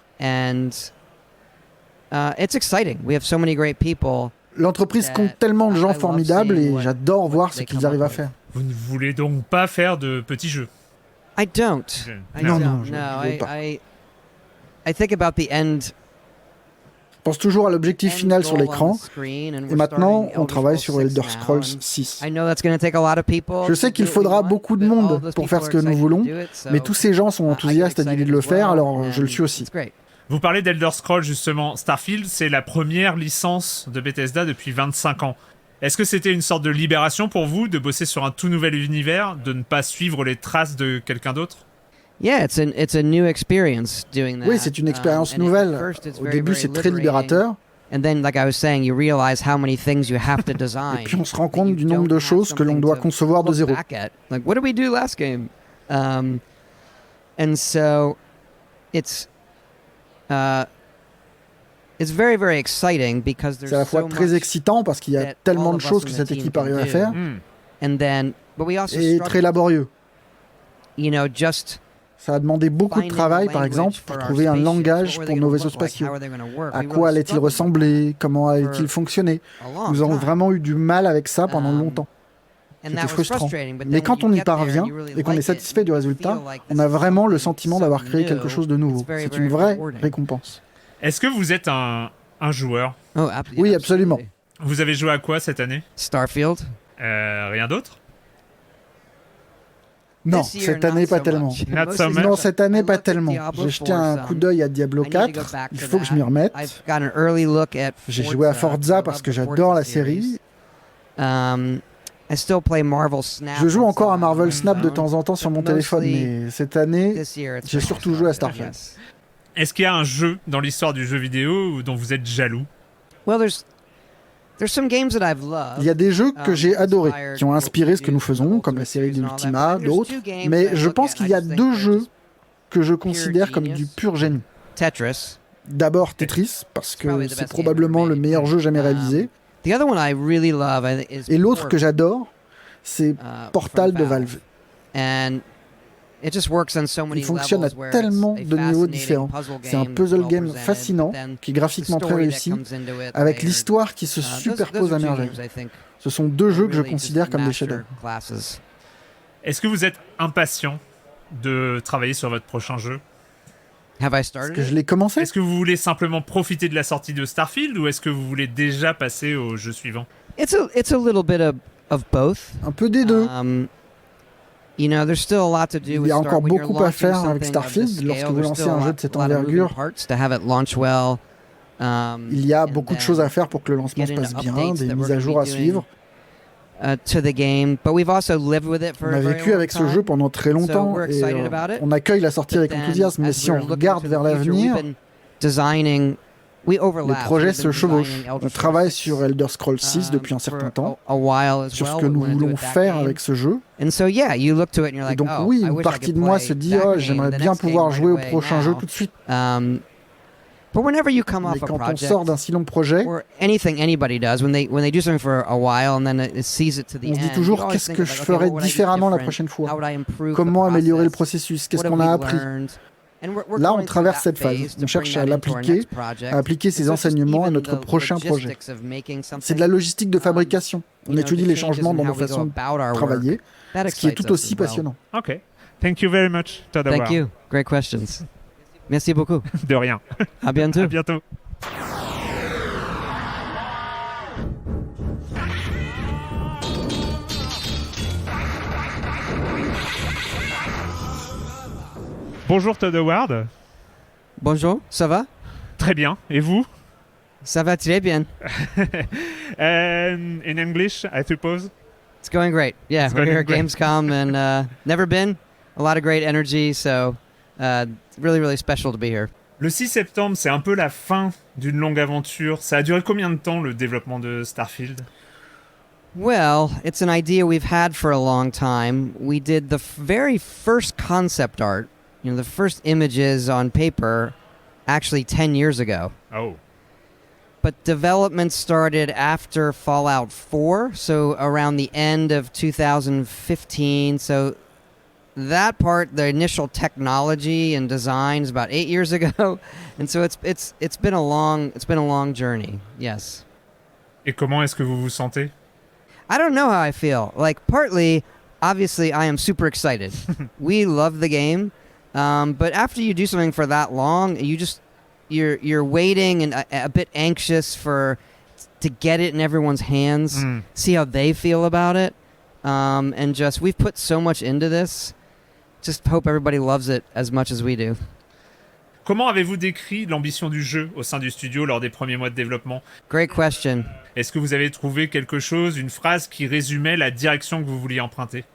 L'entreprise compte tellement de gens formidables, et j'adore voir ce qu'ils arrivent à faire. Vous ne voulez donc pas faire de petits jeux? Non, je I think about the end. Je pense toujours à l'objectif final sur l'écran, et maintenant, on travaille sur Elder Scrolls 6. Je sais qu'il faudra beaucoup de monde pour faire ce que nous voulons, mais tous ces gens sont enthousiastes à l'idée de le faire, alors je le suis aussi. Vous parlez d'Elder Scrolls, justement. Starfield, c'est la première licence de Bethesda depuis 25 ans. Est-ce que c'était une sorte de libération pour vous de bosser sur un tout nouvel univers, de ne pas suivre les traces de quelqu'un d'autre? Oui, c'est une expérience nouvelle. Au début, c'est très libérateur. Et puis on se rend compte du nombre de choses que l'on doit concevoir de zéro. C'est à la fois très excitant parce qu'il y a tellement de choses que cette équipe arrive à faire, et très laborieux. Ça a demandé beaucoup de travail, par exemple, pour trouver un langage pour nos vaisseaux spatiaux. À quoi allait-il ressembler? Comment allait-il fonctionner? Nous avons vraiment eu du mal avec ça pendant longtemps. C'était frustrant. Mais quand on y parvient et qu'on est satisfait du résultat, on a vraiment le sentiment d'avoir créé quelque chose de nouveau. C'est une vraie récompense. Est-ce que vous êtes un joueur? Oui, absolument. Vous avez joué à quoi cette année? Starfield. Rien d'autre? Non, cette année pas tellement. Non, cette année pas tellement. J'ai jeté un coup d'œil à Diablo 4, il faut que je m'y remette. J'ai joué à Forza parce que j'adore la série. Je joue encore à Marvel Snap de temps en temps sur mon téléphone, mais cette année, j'ai surtout joué à Starfield. Est-ce qu'il y a un jeu dans l'histoire du jeu vidéo dont vous êtes jaloux? Il y a des jeux que j'ai adorés, qui ont inspiré ce que nous faisons, comme la série d'Ultima, d'autres, mais je pense qu'il y a deux jeux que je considère comme du pur génie. D'abord Tetris, parce que c'est probablement le meilleur jeu jamais réalisé. Et l'autre que j'adore, c'est Portal de Valve. Il fonctionne à tellement de niveaux différents. C'est un puzzle game fascinant, qui est graphiquement très réussi, avec l'histoire qui se superpose à merveille. Ce sont deux jeux que je considère comme des chefs-d'œuvre. Est-ce que vous êtes impatient de travailler sur votre prochain jeu? Est-ce que je l'ai commencé? Est-ce que vous voulez simplement profiter de la sortie de Starfield ou est-ce que vous voulez déjà passer au jeu suivant? Un peu des deux. Il y a encore beaucoup à faire avec Starfield lorsque vous lancez un jeu de cette envergure. Il y a beaucoup de choses à faire pour que le lancement se passe bien, des mises à jour à suivre. On a vécu avec ce jeu pendant très longtemps et on accueille la sortie avec enthousiasme. Mais si on regarde vers l'avenir, les projets se chevauchent. On travaille sur Elder Scrolls 6 depuis un certain temps, sur ce que nous voulons faire avec ce jeu. Et donc oui, une partie de moi se dit « Oh, j'aimerais bien pouvoir jouer au prochain jeu tout de suite ». Mais quand on sort d'un si long projet, on se dit toujours « Qu'est-ce que je ferais différemment la prochaine fois? Comment améliorer le processus? Qu'est-ce qu'on a appris ?» Là, on traverse cette phase. On cherche à l'appliquer, à appliquer ces enseignements à notre prochain projet. C'est de la logistique de fabrication. On étudie les changements dans nos façons de travailler, ce qui est tout aussi passionnant. Ok. Thank you very much, Todd Howard. Thank you. Great questions. Merci beaucoup. De rien. À bientôt. À bientôt. Bonjour Todd Howard. Bonjour, ça va? Très bien, et vous? Ça va très bien. In English, I suppose? It's going great. Yeah, we're here at Gamescom and never been. A lot of great energy, so really, really special to be here. Le 6 septembre, c'est un peu la fin d'une longue aventure. Ça a duré combien de temps, le développement de Starfield? Well, it's an idea we've had for a long time. We did the very first concept art, the first images on paper, actually 10 years ago. Oh. But development started after Fallout 4, so around the end of 2015. So that part, the initial technology and design, is about 8 years ago, and so it's been a long journey. Yes. Et comment est-ce que vous vous sentez? I don't know how I feel. Like, partly, obviously, I am super excited. We love the game, but after you do something for that long, you're waiting and a bit anxious to get it in everyone's hands, see how they feel about it, and we've put so much into this. Just hope everybody loves it as much as we do. Comment avez-vous décrit l'ambition du jeu au sein du studio lors des premiers mois de développement? Great question. Est-ce que vous avez trouvé quelque chose, une phrase qui résumait la direction que vous vouliez emprunter?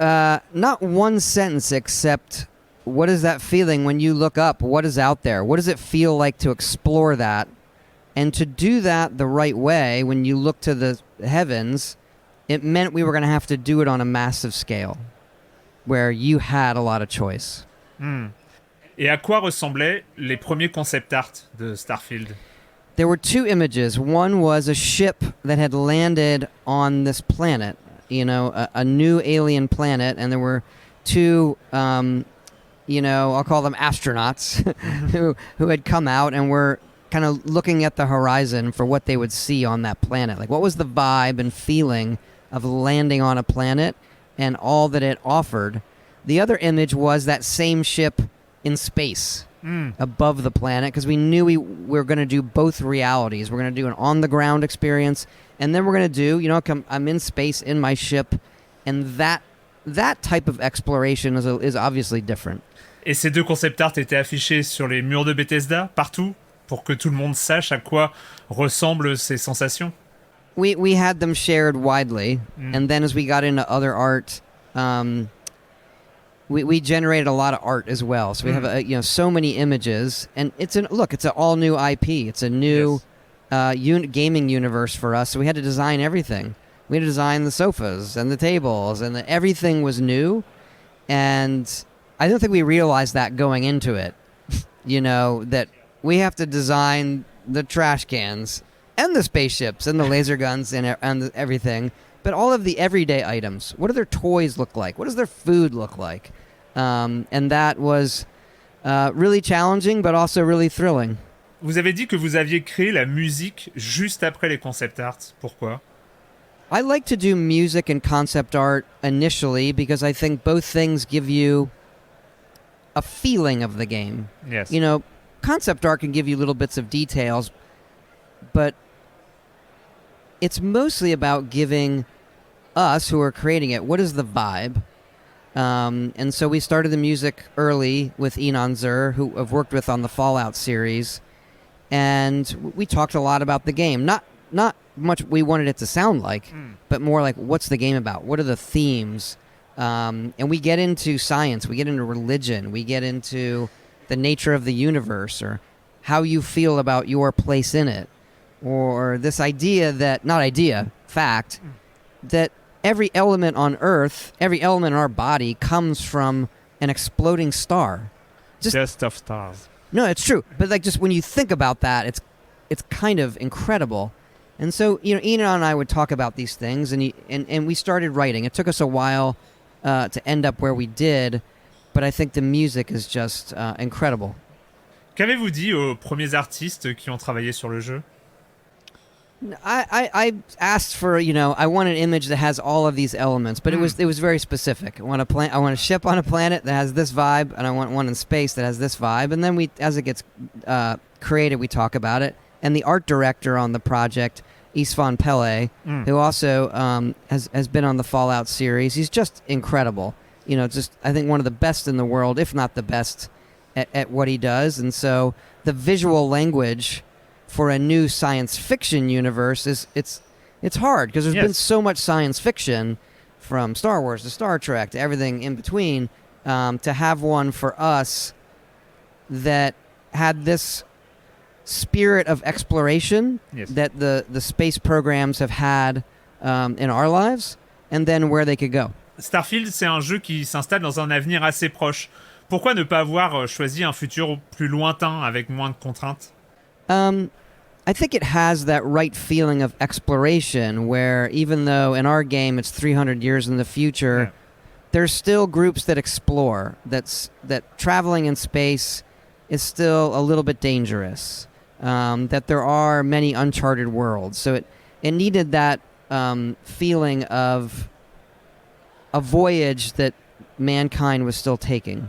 Not one sentence except, what is that feeling when you look up? What is out there? What does it feel like to explore that? And to do that the right way, when you look to the heavens, it meant we were going to have to do it on a massive scale, where you had a lot of choice. Et à quoi ressemblaient les premiers concept art de Starfield? There were two images. One was a ship that had landed on this planet, a new alien planet, and there were two, I'll call them astronauts, who had come out and were kind of looking at the horizon for what they would see on that planet. Like, what was the vibe and feeling of landing on a planet and all that it offered? The other image was that same ship in space above the planet, because we knew we were going to do both realities. We're going to do an on-the-ground experience, and then we're going to do, I'm in space in my ship, and that type of exploration is obviously different. Et ces deux concept art étaient affichés sur les murs de Bethesda, partout, pour que tout le monde sache à quoi ressemblent ces sensations? We had them shared widely, and then as we got into other art, we generated a lot of art as well. So we have so many images, and it's an all new IP. It's a new gaming universe for us. So we had to design everything. We had to design the sofas and the tables, and everything was new. And I don't think we realized that going into it. That we have to design the trash cans and the spaceships and the laser guns and everything. But all of the everyday items, what do their toys look like? What does their food look like? And that was really challenging, but also really thrilling. Vous avez dit que vous aviez créé la musique juste après les concept art. Pourquoi? I like to do music and concept art initially because I think both things give you a feeling of the game. Yes. Concept art can give you little bits of details, but it's mostly about giving us who are creating it, what is the vibe? And so we started the music early with Inon Zur, who I've worked with on the Fallout series, and we talked a lot about the game. Not much we wanted it to sound like, but more like, what's the game about? What are the themes? And we get into science, we get into religion, we get into the nature of the universe, or how you feel about your place in it, or this fact, that every element on Earth, every element in our body comes from an exploding star. Just of stars. No, it's true. But just when you think about that, it's kind of incredible. And so, Ian and I would talk about these things, and we started writing. It took us a while to end up where we did, but I think the music is just incredible. Qu'avez-vous dit aux premiers artistes qui ont travaillé sur le jeu? I asked for, I want an image that has all of these elements, but it was very specific. I want a ship on a planet that has this vibe, and I want one in space that has this vibe. And then as it gets created, we talk about it. And the art director on the project, Istvan Pele, who also has been on the Fallout series, he's just incredible. I think one of the best in the world, if not the best, at what he does. And so the visual language for a new science fiction universe it's hard, because there's been so much science fiction, from Star Wars to Star Trek to everything in between. To have one for us that had this spirit of exploration that the space programs have had in our lives, and then where they could go. Starfield, c'est un jeu qui s'installe dans un avenir assez proche. Pourquoi ne pas avoir choisi un futur plus lointain avec moins de contraintes? I think it has that right feeling of exploration where even though in our game it's 300 years in the future, there's still groups that explore, that traveling in space is still a little bit dangerous, that there are many uncharted worlds. So it needed that feeling of a voyage that mankind was still taking.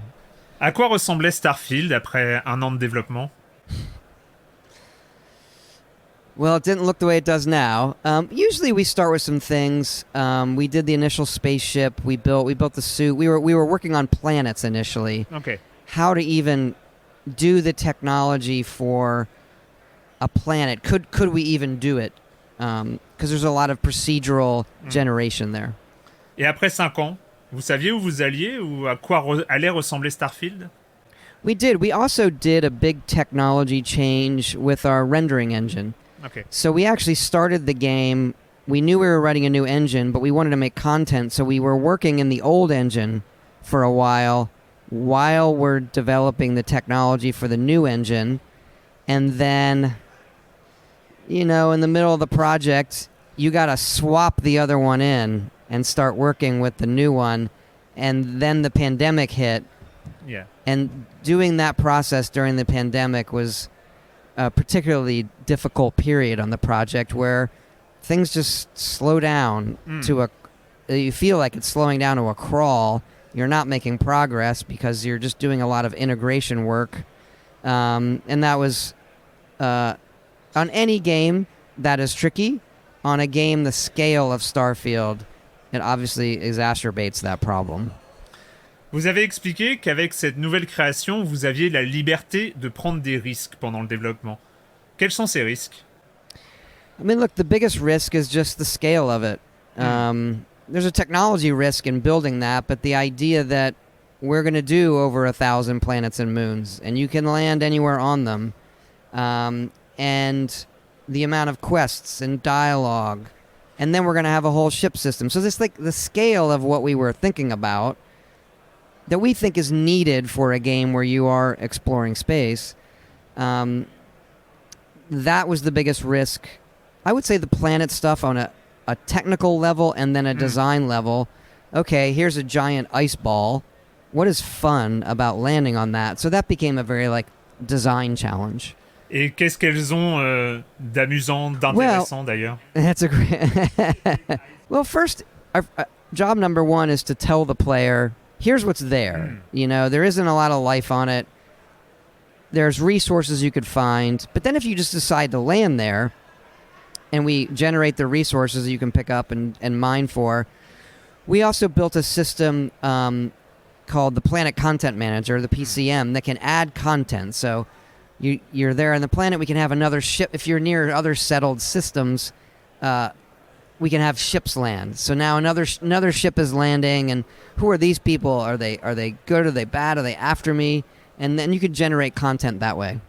À quoi ressemblait Starfield après un an de développement? Well, it didn't look the way it does now. Usually we start with some things. We did the initial spaceship. We built the suit. We were working on planets initially. Okay. How to even do the technology for a planet. Could we even do it? Because there's a lot of procedural generation there. Et après 5 ans, vous saviez où vous alliez ou à quoi allait ressembler Starfield? We did. We also did a big technology change with our rendering engine. Okay. So we actually started the game. We knew we were writing a new engine, but we wanted to make content, so we were working in the old engine for a while we're developing the technology for the new engine. And then, in the middle of the project, you got to swap the other one in and start working with the new one. And then the pandemic hit. Yeah. And doing that process during the pandemic was a particularly difficult period on the project where things just slow down you feel like it's slowing down to a crawl. You're not making progress because you're just doing a lot of integration work. And that was, on any game, that is tricky. On a game the scale of Starfield, it obviously exacerbates that problem. Vous avez expliqué qu'avec cette nouvelle création, vous aviez la liberté de prendre des risques pendant le développement. Quels sont ces risques? I mean, look, the biggest risk is just the scale of it. There's a technology risk in building that, but the idea that we're going to do over 1,000 planets and moons, and you can land anywhere on them, and the amount of quests and dialogue, and then we're going to have a whole ship system. So this, like, the scale of what we were thinking about that we think is needed for a game where you are exploring space, that was the biggest risk. I would say the planet stuff on a technical level and then a design level. Okay, here's a giant ice ball. What is fun about landing on that? So that became a very, design challenge. Et qu'est-ce qu'elles ont d'amusant, d'intéressant d'ailleurs? That's a great... Well, first, our job number one is to tell the player, here's what's there. There isn't a lot of life on it. There's resources you could find. But then if you just decide to land there, and we generate the resources you can pick up and mine for, we also built a system called the Planet Content Manager, the PCM, that can add content. So you're there on the planet, we can have another ship. If you're near other settled systems, we can have ships land. So now another ship is landing, and who are these people? Are they good? Are they bad? Are they after me? And then you can generate content that way.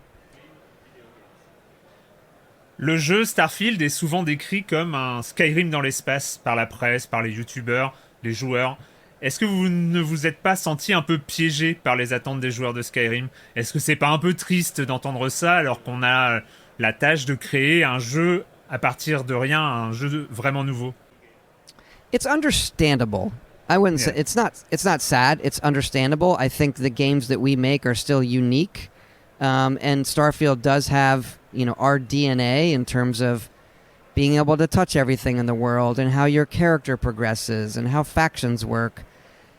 Le jeu Starfield est souvent décrit comme un Skyrim dans l'espace par la presse, par les youtubeurs, les joueurs. Est-ce que vous ne vous êtes pas senti un peu piégé par les attentes des joueurs de Skyrim? Est-ce que c'est pas un peu triste d'entendre ça alors qu'on a la tâche de créer un jeu à partir de rien, un jeu vraiment nouveau? It's understandable. I wouldn't say it's not sad. It's understandable. I think the games that we make are still unique, and Starfield does have our DNA in terms of being able to touch everything in the world and how your character progresses and how factions work.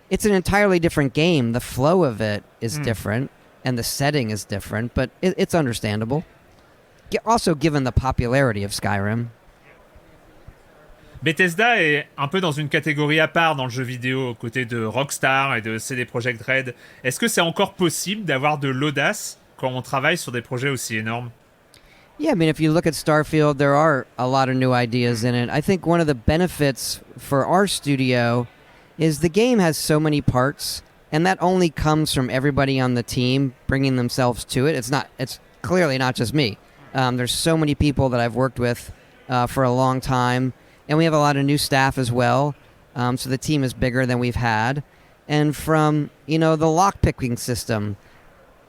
It's an entirely different game. The flow of it is different and the setting is different, but it's understandable. Also, given the popularity of Skyrim. Bethesda est un peu dans une catégorie à part dans le jeu vidéo, aux côtés de Rockstar et de CD Projekt Red. Est-ce que c'est encore possible d'avoir de l'audace quand on travaille sur des projets aussi énormes? Yeah, I mean, if you look at Starfield, there are a lot of new ideas in it. I think one of the benefits for our studio is the game has so many parts And that only comes from everybody on the team bringing themselves to it. It's clearly not just me. There's so many people that I've worked with for a long time, and we have a lot of new staff as well. So the team is bigger than we've had. And from, the lockpicking system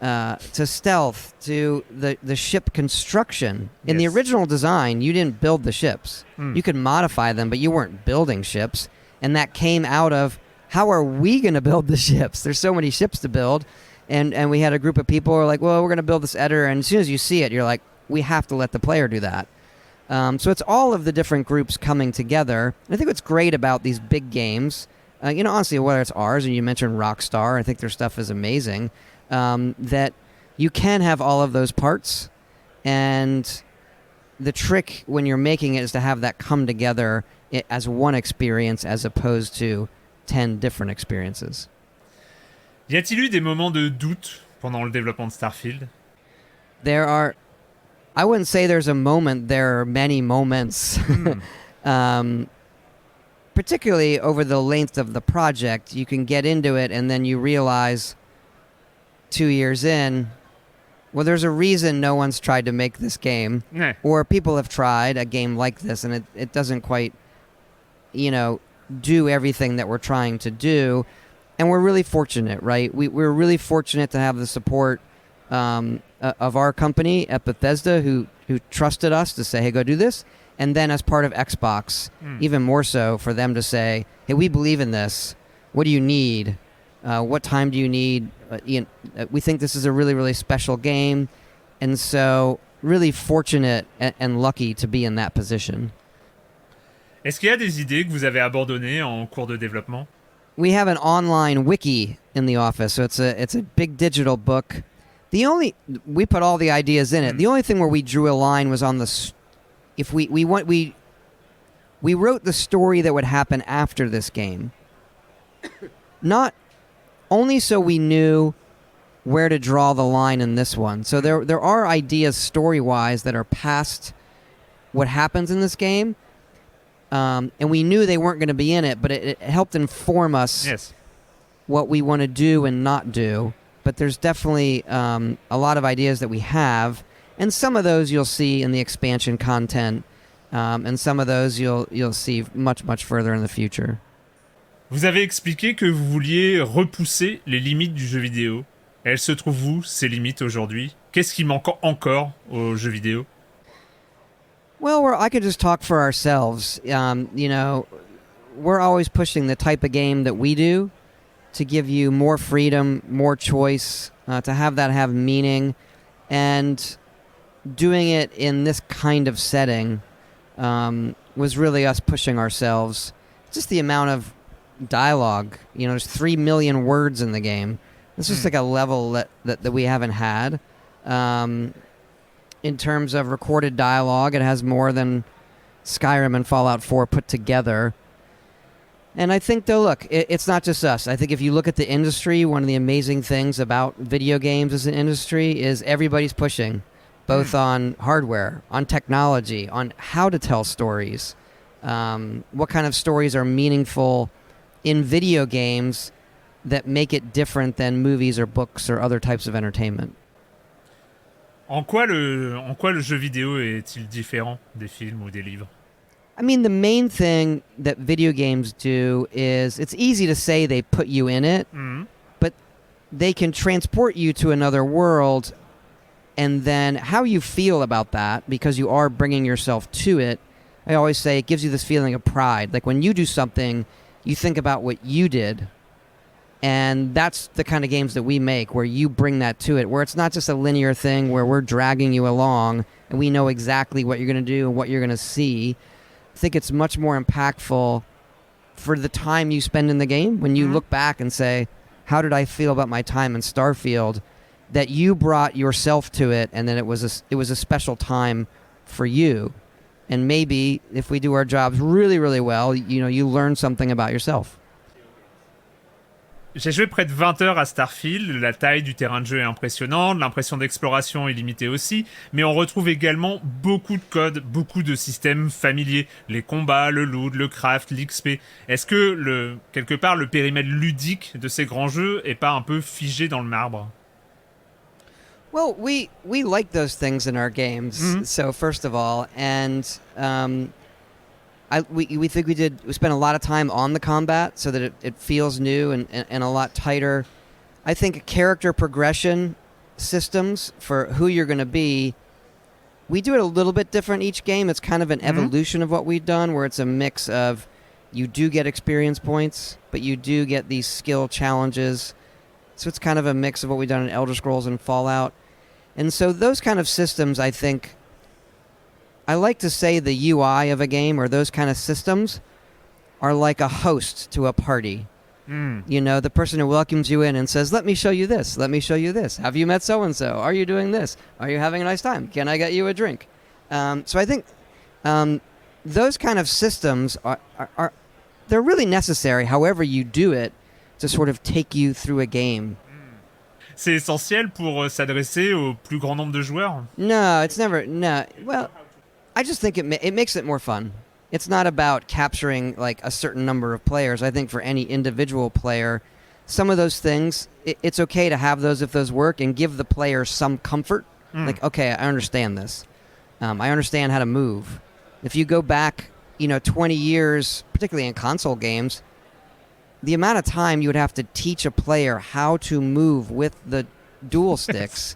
to stealth to the ship construction. In the original design, you didn't build the ships. You could modify them, but you weren't building ships. And that came out of, how are we going to build the ships? There's so many ships to build. And we had a group of people who were like, well, we're going to build this editor. And as soon as you see it, you're like, we have to let the player do that. So it's all of the different groups coming together. I think what's great about these big games, honestly, whether it's ours, and you mentioned Rockstar, I think their stuff is amazing, that you can have all of those parts. And the trick when you're making it is to have that come together as one experience as opposed to 10 different experiences. Y a-t-il eu des moments de doute pendant le développement de Starfield? I wouldn't say there's a moment, there are many moments. Particularly over the length of the project, you can get into it and then you realize 2 years in, well, there's a reason no one's tried to make this game. Nah. Or people have tried a game like this and it doesn't quite, do everything that we're trying to do. And we're really fortunate, right? We're really fortunate to have the support of our company at Bethesda who trusted us to say, hey, go do this. And then as part of Xbox, even more so for them to say, hey, we believe in this. What do you need? What time do you need? We think this is a really, really special game. And so really fortunate and lucky to be in that position. Est-ce qu'il y a des idées que vous avez abandonnées en cours de développement? We have an online wiki in the office, so it's a big digital book. We put all the ideas in it. The only thing where we drew a line was on we wrote the story that would happen after this game. Not only so we knew where to draw the line in this one. So there are ideas story-wise that are past what happens in this game. And we knew they weren't going to be in it, but it helped inform us what we want to do and not do. But there's definitely a lot of ideas that we have, and some of those you'll see in the expansion content, and some of those you'll see much, much further in the future. Vous avez expliqué que vous vouliez repousser les limites du jeu vidéo. Elles se trouvent où, ces limites, aujourd'hui? Qu'est-ce qui manque encore au jeu vidéo? Well, I could just talk for ourselves. We're always pushing the type of game that we do to give you more freedom, more choice, to have that have meaning. And doing it in this kind of setting was really us pushing ourselves. Just the amount of dialogue. There's 3 million words in the game. It's just like a level that we haven't had. In terms of recorded dialogue, it has more than Skyrim and Fallout 4 put together. And I think, though, look, it's not just us. I think if you look at the industry, one of the amazing things about video games as an industry is everybody's pushing, both on hardware, on technology, on how to tell stories, what kind of stories are meaningful in video games that make it different than movies or books or other types of entertainment. En quoi le jeu vidéo est-il différent des films ou des livres? I mean, the main thing that video games do is it's easy to say they put you in it, but they can transport you to another world, and then how you feel about that, because you are bringing yourself to it, I always say it gives you this feeling of pride. Like when you do something, you think about what you did. And that's the kind of games that we make, where you bring that to it, where it's not just a linear thing where we're dragging you along and we know exactly what you're going to do and what you're going to see. I think it's much more impactful for the time you spend in the game when you look back and say, how did I feel about my time in Starfield? That you brought yourself to it, and then it was a special time for you. And maybe if we do our jobs really, really well, you learn something about yourself. J'ai joué près de 20 heures à Starfield, la taille du terrain de jeu est impressionnante, l'impression d'exploration est limitée aussi, mais on retrouve également beaucoup de codes, beaucoup de systèmes familiers, les combats, le loot, le craft, l'XP. Est-ce que, quelque part, le périmètre ludique de ces grands jeux est pas un peu figé dans le marbre? Well, we like those things in our games, so first of all, and we think we spent a lot of time on the combat so that it feels new and a lot tighter. I think character progression systems for who you're going to be, we do it a little bit different each game. It's kind of an evolution of what we've done, where it's a mix of you do get experience points, but you do get these skill challenges. So it's kind of a mix of what we've done in Elder Scrolls and Fallout. And so those kind of systems, I think, I like to say the UI of a game or those kind of systems are like a host to a party. You know, the person who welcomes you in and says, let me show you this, let me show you this. Have you met so-and-so? Are you doing this? Are you having a nice time? Can I get you a drink? So I think those kind of systems are they're really necessary, however you do it, to sort of take you through a game. C'est essentiel pour s'adresser au plus grand nombre de joueurs? No, it's never. No. Well, I just think it makes it more fun. It's not about capturing like a certain number of players. I think for any individual player, some of those things, it's okay to have those if those work and give the player some comfort. Like, okay, I understand this. I understand how to move. If you go back, 20 years, particularly in console games, the amount of time you would have to teach a player how to move with the dual sticks,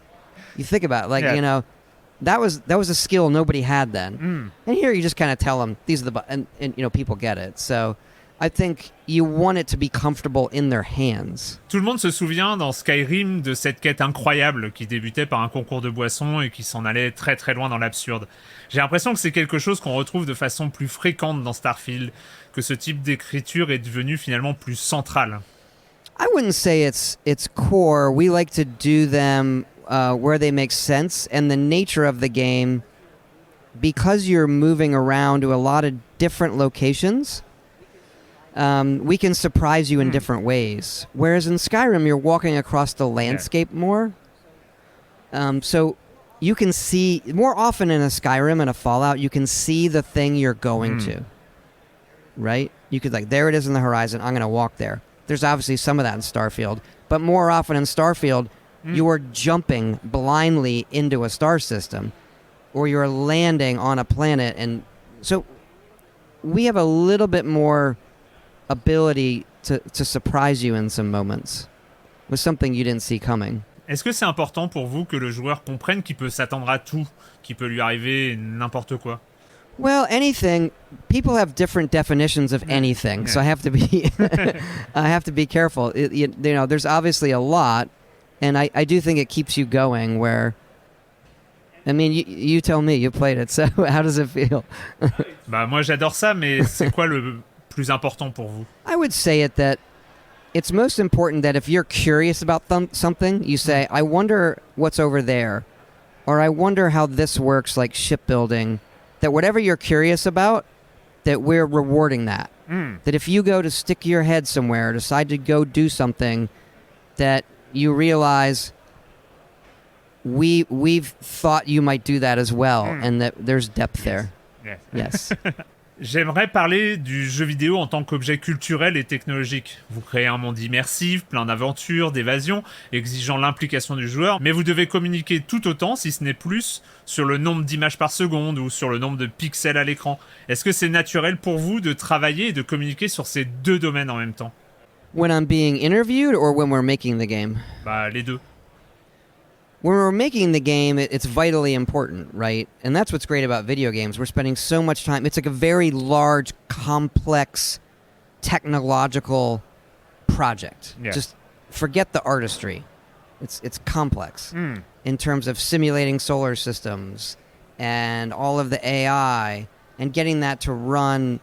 you think about it, that was a skill nobody had then. And here you just kind of tell them, these are the and people get it. So I think you want it to be comfortable in their hands. Tout le monde se souvient dans Skyrim de cette quête incroyable qui débutait par un concours de boissons et qui s'en allait très très loin dans l'absurde. J'ai l'impression que c'est quelque chose qu'on retrouve de façon plus fréquente dans Starfield, que ce type d'écriture est devenu finalement plus central. I wouldn't say it's core. We like to do them where they make sense, and the nature of the game, because you're moving around to a lot of different locations, we can surprise you in different ways. Whereas in Skyrim, you're walking across the landscape more. So you can see, more often in a Skyrim and a Fallout, you can see the thing you're going to. Right? You could there it is in the horizon, I'm going to walk there. There's obviously some of that in Starfield. But more often in Starfield, you are jumping blindly into a star system, or you're landing on a planet. And so we have a little bit more ability to surprise you in some moments with something you didn't see coming. Est-ce que c'est important pour vous que le joueur comprenne qu'il peut s'attendre à tout, qu'il peut lui arriver n'importe quoi? Well, anything. People have different definitions of anything, so I have to be I have to be careful. There's obviously a lot, and I do think it keeps you going. Where, I mean, you tell me, you played it, so how does it feel? Bah moi j'adore ça, mais c'est quoi le plus important pour vous? I would say that it's most important that if you're curious about something, you say, I wonder what's over there, or I wonder how this works, like shipbuilding. That whatever you're curious about, that we're rewarding that. That if you go to stick your head somewhere, decide to go do something, that you realize we've thought you might do that as well, and that there's depth there. Yes. J'aimerais parler du jeu vidéo en tant qu'objet culturel et technologique. Vous créez un monde immersif, plein d'aventures, d'évasion, exigeant l'implication du joueur, mais vous devez communiquer tout autant, si ce n'est plus, sur le nombre d'images par seconde ou sur le nombre de pixels à l'écran. Est-ce que c'est naturel pour vous de travailler et de communiquer sur ces deux domaines en même temps? When I'm being interviewed or when we're making the game? Bah, les deux. When we're making the game, it's vitally important, right? And that's what's great about video games. We're spending so much time. It's like a very large, complex, technological project. Yeah. Just forget the artistry. It's complex in terms of simulating solar systems and all of the AI and getting that to run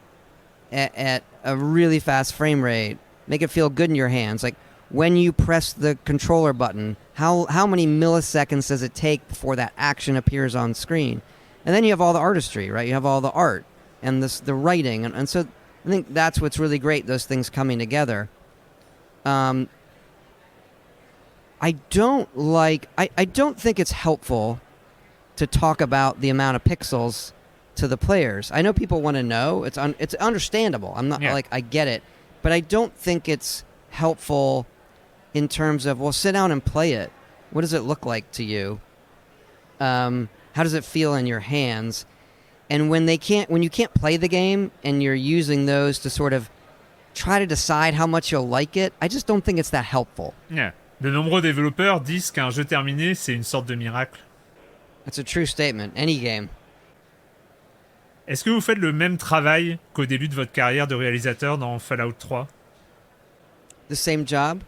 at a really fast frame rate, make it feel good in your hands. Like, when you press the controller button, how many milliseconds does it take before that action appears on screen? And then you have all the artistry, right? You have all the art and the writing. And so I think that's what's really great, those things coming together. I don't think it's helpful to talk about the amount of pixels to the players. I know people want to know. It's understandable. I'm not I get it, but I don't think it's helpful in terms of, well, sit down and play it. What does it look like to you? How does it feel in your hands? And when you can't play the game and you're using those to sort of try to decide how much you'll like it, I just don't think it's that helpful. Yeah. De nombreux développeurs disent qu'un jeu terminé, c'est une sorte de miracle. That's a true statement. Any game. Est-ce que vous faites le même travail qu'au début de votre carrière de réalisateur dans Fallout 3? The same job?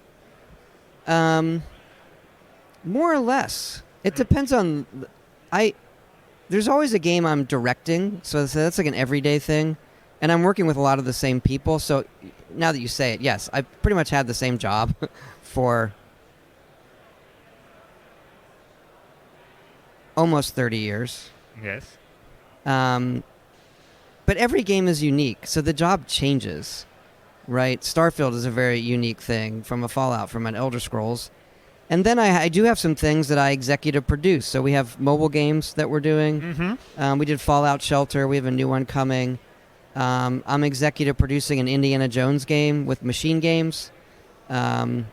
More or less. It depends on... There's always a game I'm directing, so that's like an everyday thing. And I'm working with a lot of the same people, so now that you say it, yes, I pretty much had the same job for almost 30 years. Yes. But every game is unique, so the job changes, right? Starfield is a very unique thing from a Fallout, from an Elder Scrolls. And then I do have some things that I executive produce. So we have mobile games that we're doing. Mm-hmm. We did Fallout Shelter. We have a new one coming. I'm executive producing an Indiana Jones game with Machine Games. And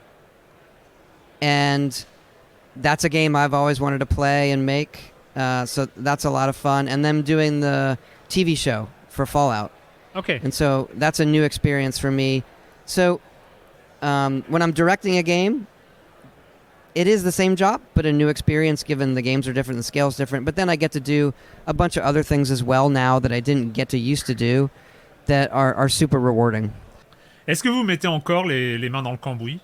that's a game I've always wanted to play and make. So that's a lot of fun. And then doing the TV show for Fallout. Okay. And so that's a new experience for me. So when I'm directing a game, it is the same job, but a new experience given the games are different, the scale's different. But then I get to do a bunch of other things as well now that I didn't get to used to do that are super rewarding. Est-ce que vous mettez encore les mains dans le cambouis?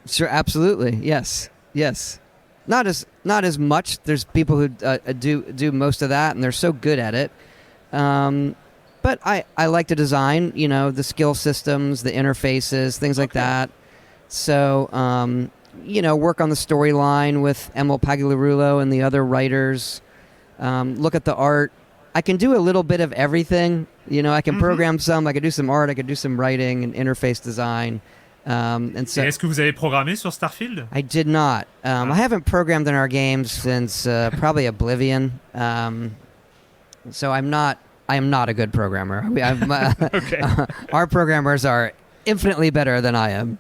Sure, absolutely. Yes. Not as much. There's people who do most of that, and they're so good at it. But I like to design, the skill systems, the interfaces, things like that. So, work on the storyline with Emil Pagliarulo and the other writers. Look at the art. I can do a little bit of everything. I can program some. I can do some art. I can do some writing and interface design. And so, est-ce que vous avez programmé sur Starfield? I did not. I haven't programmed in our games since probably Oblivion. So I am not a good programmer. Okay. Our programmers are infinitely better than I am.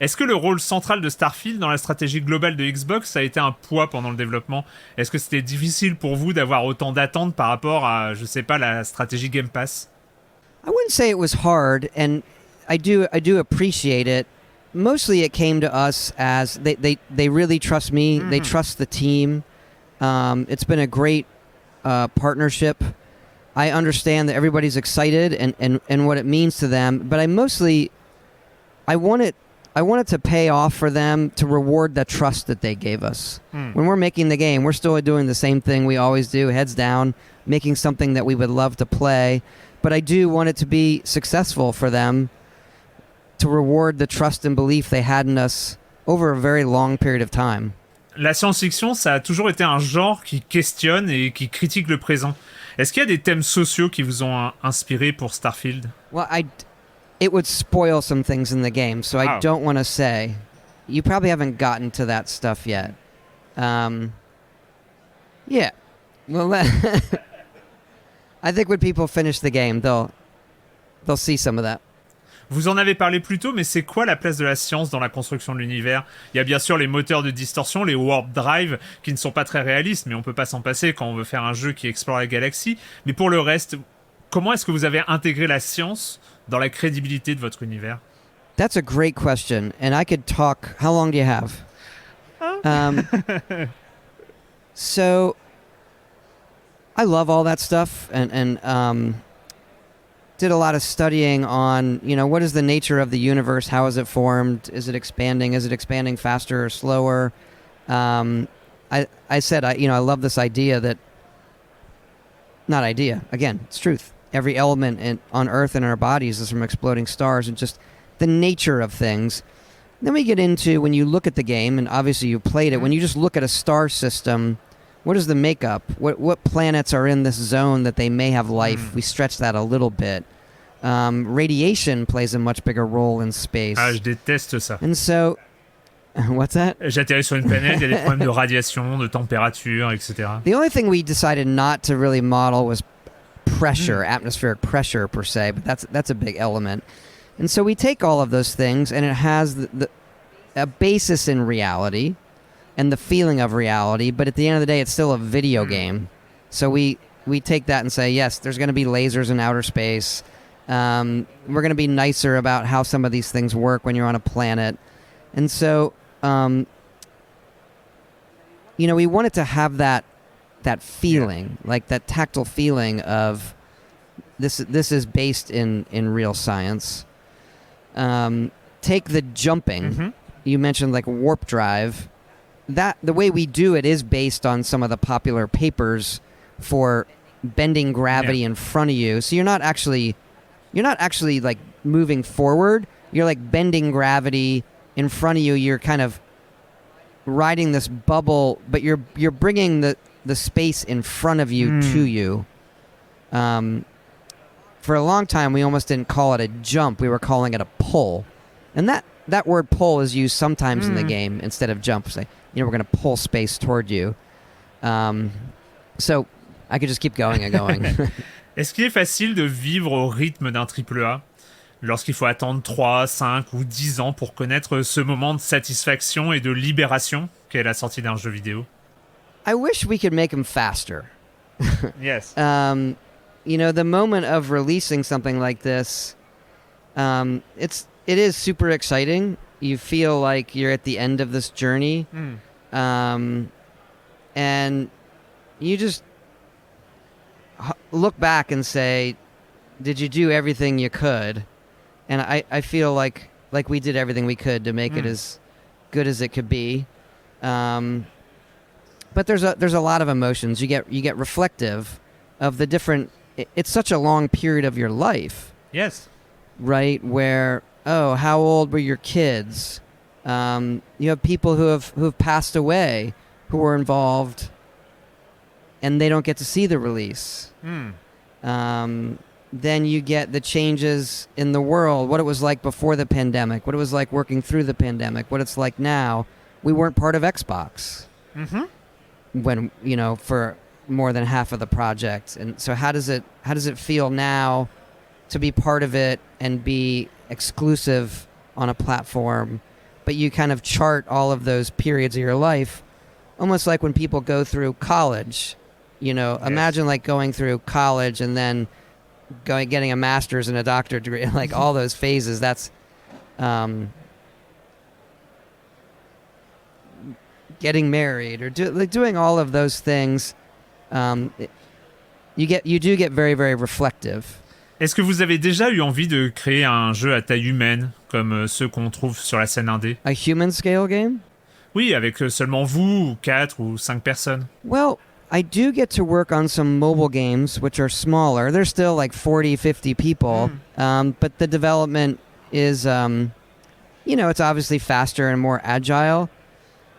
Est-ce que le rôle central de Starfield dans la stratégie globale de Xbox a été un poids pendant le développement? Est-ce que c'était difficile pour vous d'avoir autant d'attentes par rapport à, je sais pas, la stratégie Game Pass? I wouldn't say it was hard, and I do appreciate it. Mostly it came to us as they really trust me. They trust the team. It's been a great partnership. I understand that everybody's excited and what it means to them, but I want it to pay off for them, to reward the trust that they gave us. When we're making the game, we're still doing the same thing we always do, heads down, making something that we would love to play. But I do want it to be successful for them, to reward the trust and belief they had in us over a very long period of time. La science-fiction, ça a toujours été un genre qui questionne et qui critique le présent. Est-ce qu'il y a des thèmes sociaux qui vous ont inspiré pour Starfield? Well, it would spoil some things in the game, so I don't want to say. You probably haven't gotten to that stuff yet. Yeah. Well, I think when people finish the game, they'll see some of that. Vous en avez parlé plus tôt, mais c'est quoi la place de la science dans la construction de l'univers? Il y a bien sûr les moteurs de distorsion, les warp drive, qui ne sont pas très réalistes, mais on peut pas s'en passer quand on veut faire un jeu qui explore la galaxie. Mais pour le reste, comment est-ce que vous avez intégré la science dans la crédibilité de votre univers? That's a great question, and I could talk. How long do you have? So, I love all that stuff, and did a lot of studying on, what is the nature of the universe? How is it formed? Is it expanding? Is it expanding faster or slower? I said, I love this idea that, not idea, again, it's truth. Every element on Earth and in our bodies is from exploding stars, and just the nature of things. Then we get into, when you look at the game, and obviously you played it, when you just look at a star system, what is the makeup? What planets are in this zone that they may have life? We stretch that a little bit. Radiation plays a much bigger role in space. Ah, je déteste ça. And so What's that? J'atterris sur une planète, il y a des problèmes de radiation, de température, etc. The only thing we decided not to really model was pressure, atmospheric pressure per se, but that's a big element. And so we take all of those things, and it has a basis in reality and the feeling of reality, but at the end of the day, it's still a video game. So we take that and say, yes, there's going to be lasers in outer space. We're going to be nicer about how some of these things work when you're on a planet. And so, we wanted to have that feeling, like that tactile feeling of this is based in real science. Take the jumping. You mentioned like warp drive. That the way we do it is based on some of the popular papers for bending gravity in front of you. So you're not actually like moving forward. You're like bending gravity in front of you. You're kind of riding this bubble, but you're bringing the space in front of you to you. For a long time, we almost didn't call it a jump. We were calling it a pull. And that word pull is used sometimes in the game instead of jump. Say, we're going to pull space toward you. So I could just keep going and going. Est-ce qu'il est facile de vivre au rythme d'un AAA lorsqu'il faut attendre 3, 5 ou 10 ans pour connaître ce moment de satisfaction et de libération qu'est la sortie d'un jeu vidéo? I wish we could make them faster. Yes. The moment of releasing something like this, it is super exciting. You feel like you're at the end of this journey. And you just look back and say, did you do everything you could? And I feel like we did everything we could to make it as good as it could be. But there's a lot of emotions. You get reflective of the different. It's such a long period of your life. Yes. Right, where how old were your kids? You have people who have passed away who were involved, and they don't get to see the release. Then you get the changes in the world, what it was like before the pandemic, what it was like working through the pandemic, what it's like now. We weren't part of Xbox when for more than half of the project, and so how does it feel now to be part of it and be exclusive on a platform, but you kind of chart all of those periods of your life, almost like when people go through college. Yes. Imagine like going through college and then getting a master's and a doctorate degree, like all those phases. That's getting married or doing all of those things. You do get very, very reflective. Est-ce que vous avez déjà eu envie de créer un jeu à taille humaine, comme ceux qu'on trouve sur la scène indé? A human scale game? Oui, avec seulement vous, ou 4 ou 5 personnes. Well, I do get to work on some mobile games, which are smaller. They're still like 40, 50 people, but the development is, it's obviously faster and more agile.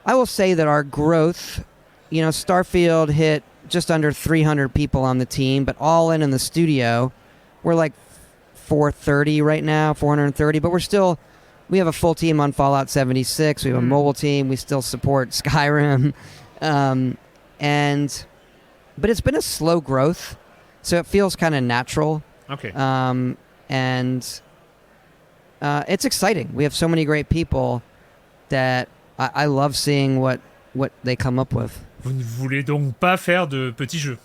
I will say that our growth, Starfield hit just under 300 people on the team, but all in the studio, we're like 430 right now, 430, but we have a full team on Fallout 76. We have a mobile team. We still support Skyrim. But it's been a slow growth, so it feels kind of natural. Okay. And it's exciting. We have so many great people that I love seeing what they come up with. Vous ne voulez donc pas faire de petits jeux?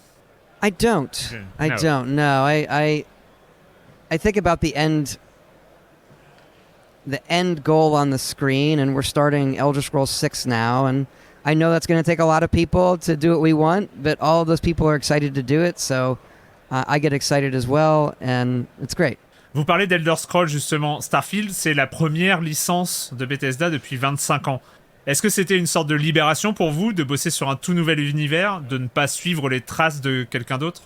I don't. I don't. No. I think about the end goal on the screen, and we're starting Elder Scrolls 6 now, and I know that's going to take a lot of people to do what we want, but all of those people are excited to do it, so I get excited as well, and it's great. Vous parlez d'Elder Scrolls justement. Starfield, c'est la première licence de Bethesda depuis 25 ans. Est-ce que c'était une sorte de libération pour vous de bosser sur un tout nouvel univers, de ne pas suivre les traces de quelqu'un d'autre?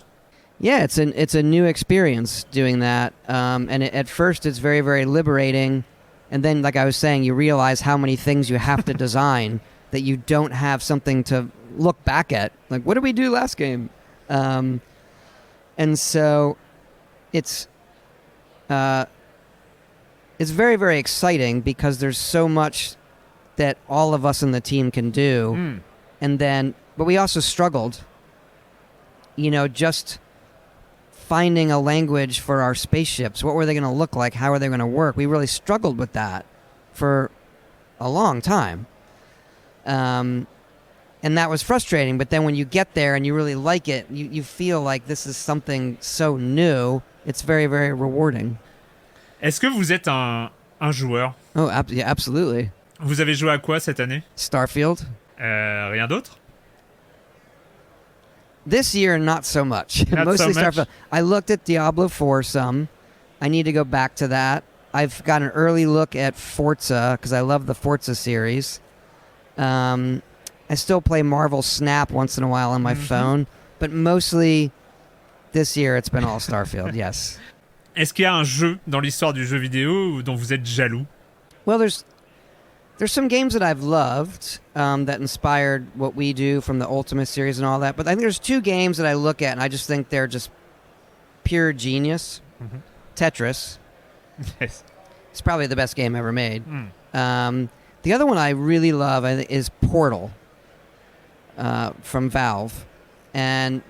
Yeah, it's a new experience doing that, and at first it's very, very liberating, and then, like I was saying, you realize how many things you have to design that you don't have something to look back at. Like, what did we do last game? And so it's very, very exciting because there's so much that all of us in the team can do. But we also struggled, just finding a language for our spaceships. What were they going to look like? How are they going to work? We really struggled with that for a long time. And that was frustrating. But then when you get there and you really like it, you feel like this is something so new. It's very, very rewarding. Est-ce que vous êtes un joueur? Oh, yeah, absolutely. Vous avez joué à quoi cette année? Starfield. Rien d'autre? This year, not so much. Mostly so much? Starfield. I looked at Diablo 4 some. I need to go back to that. I've got an early look at Forza because I love the Forza series. I still play Marvel Snap once in a while on my phone, but mostly this year it's been all Starfield, yes. Est-ce qu'il y a un jeu dans l'histoire du jeu vidéo dont vous êtes jaloux? Well, there's some games that I've loved that inspired what we do from the Ultimate series and all that, but I think there's two games that I look at and I just think they're just pure genius. Tetris. Yes. It's probably the best game ever made. The other one I really love is Portal from Valve. And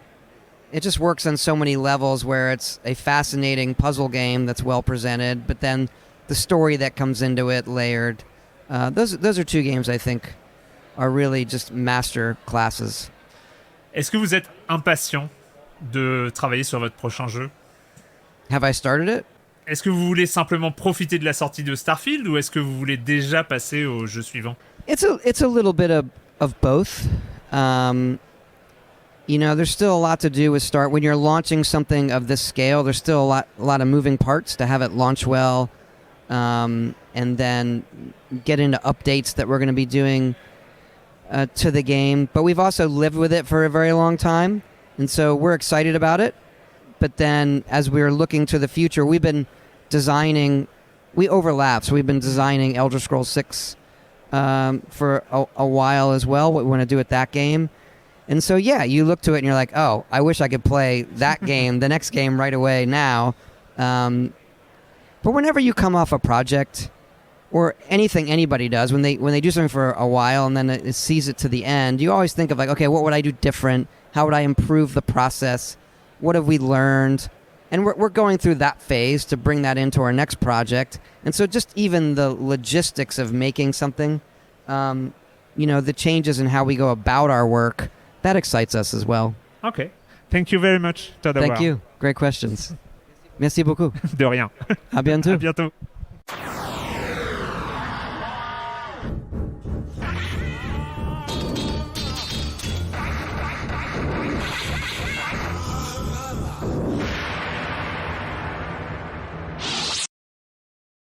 it just works on so many levels where it's a fascinating puzzle game that's well presented, but then the story that comes into it layered. Those are two games I think are really just master classes. Est-ce que vous êtes impatient de travailler sur votre prochain jeu? Have I started it? Est-ce que vous voulez simplement profiter de la sortie de Starfield ou est-ce que vous voulez déjà passer au jeu suivant? It's a little bit of both. There's still a lot to do with Start. When you're launching something of this scale, there's still a lot of moving parts to have it launch well, and then get into updates that we're going to be doing to the game. But we've also lived with it for a very long time, and so we're excited about it. But then as we're looking to the future, we've been designing, we overlap, so we've been designing Elder Scrolls 6 for a while as well, what we want to do with that game. And so, yeah, you look to it and you're like, oh, I wish I could play that game, the next game right away now. But whenever you come off a project or anything anybody does, when they do something for a while and then it sees it to the end, you always think of like, okay, what would I do different? How would I improve the process? What have we learned? And we're going through that phase to bring that into our next project. And so just even the logistics of making something, the changes in how we go about our work, that excites us as well. Okay. Thank you very much, Todd Howard. Thank you. Great questions. Merci beaucoup. De rien. À bientôt. À bientôt.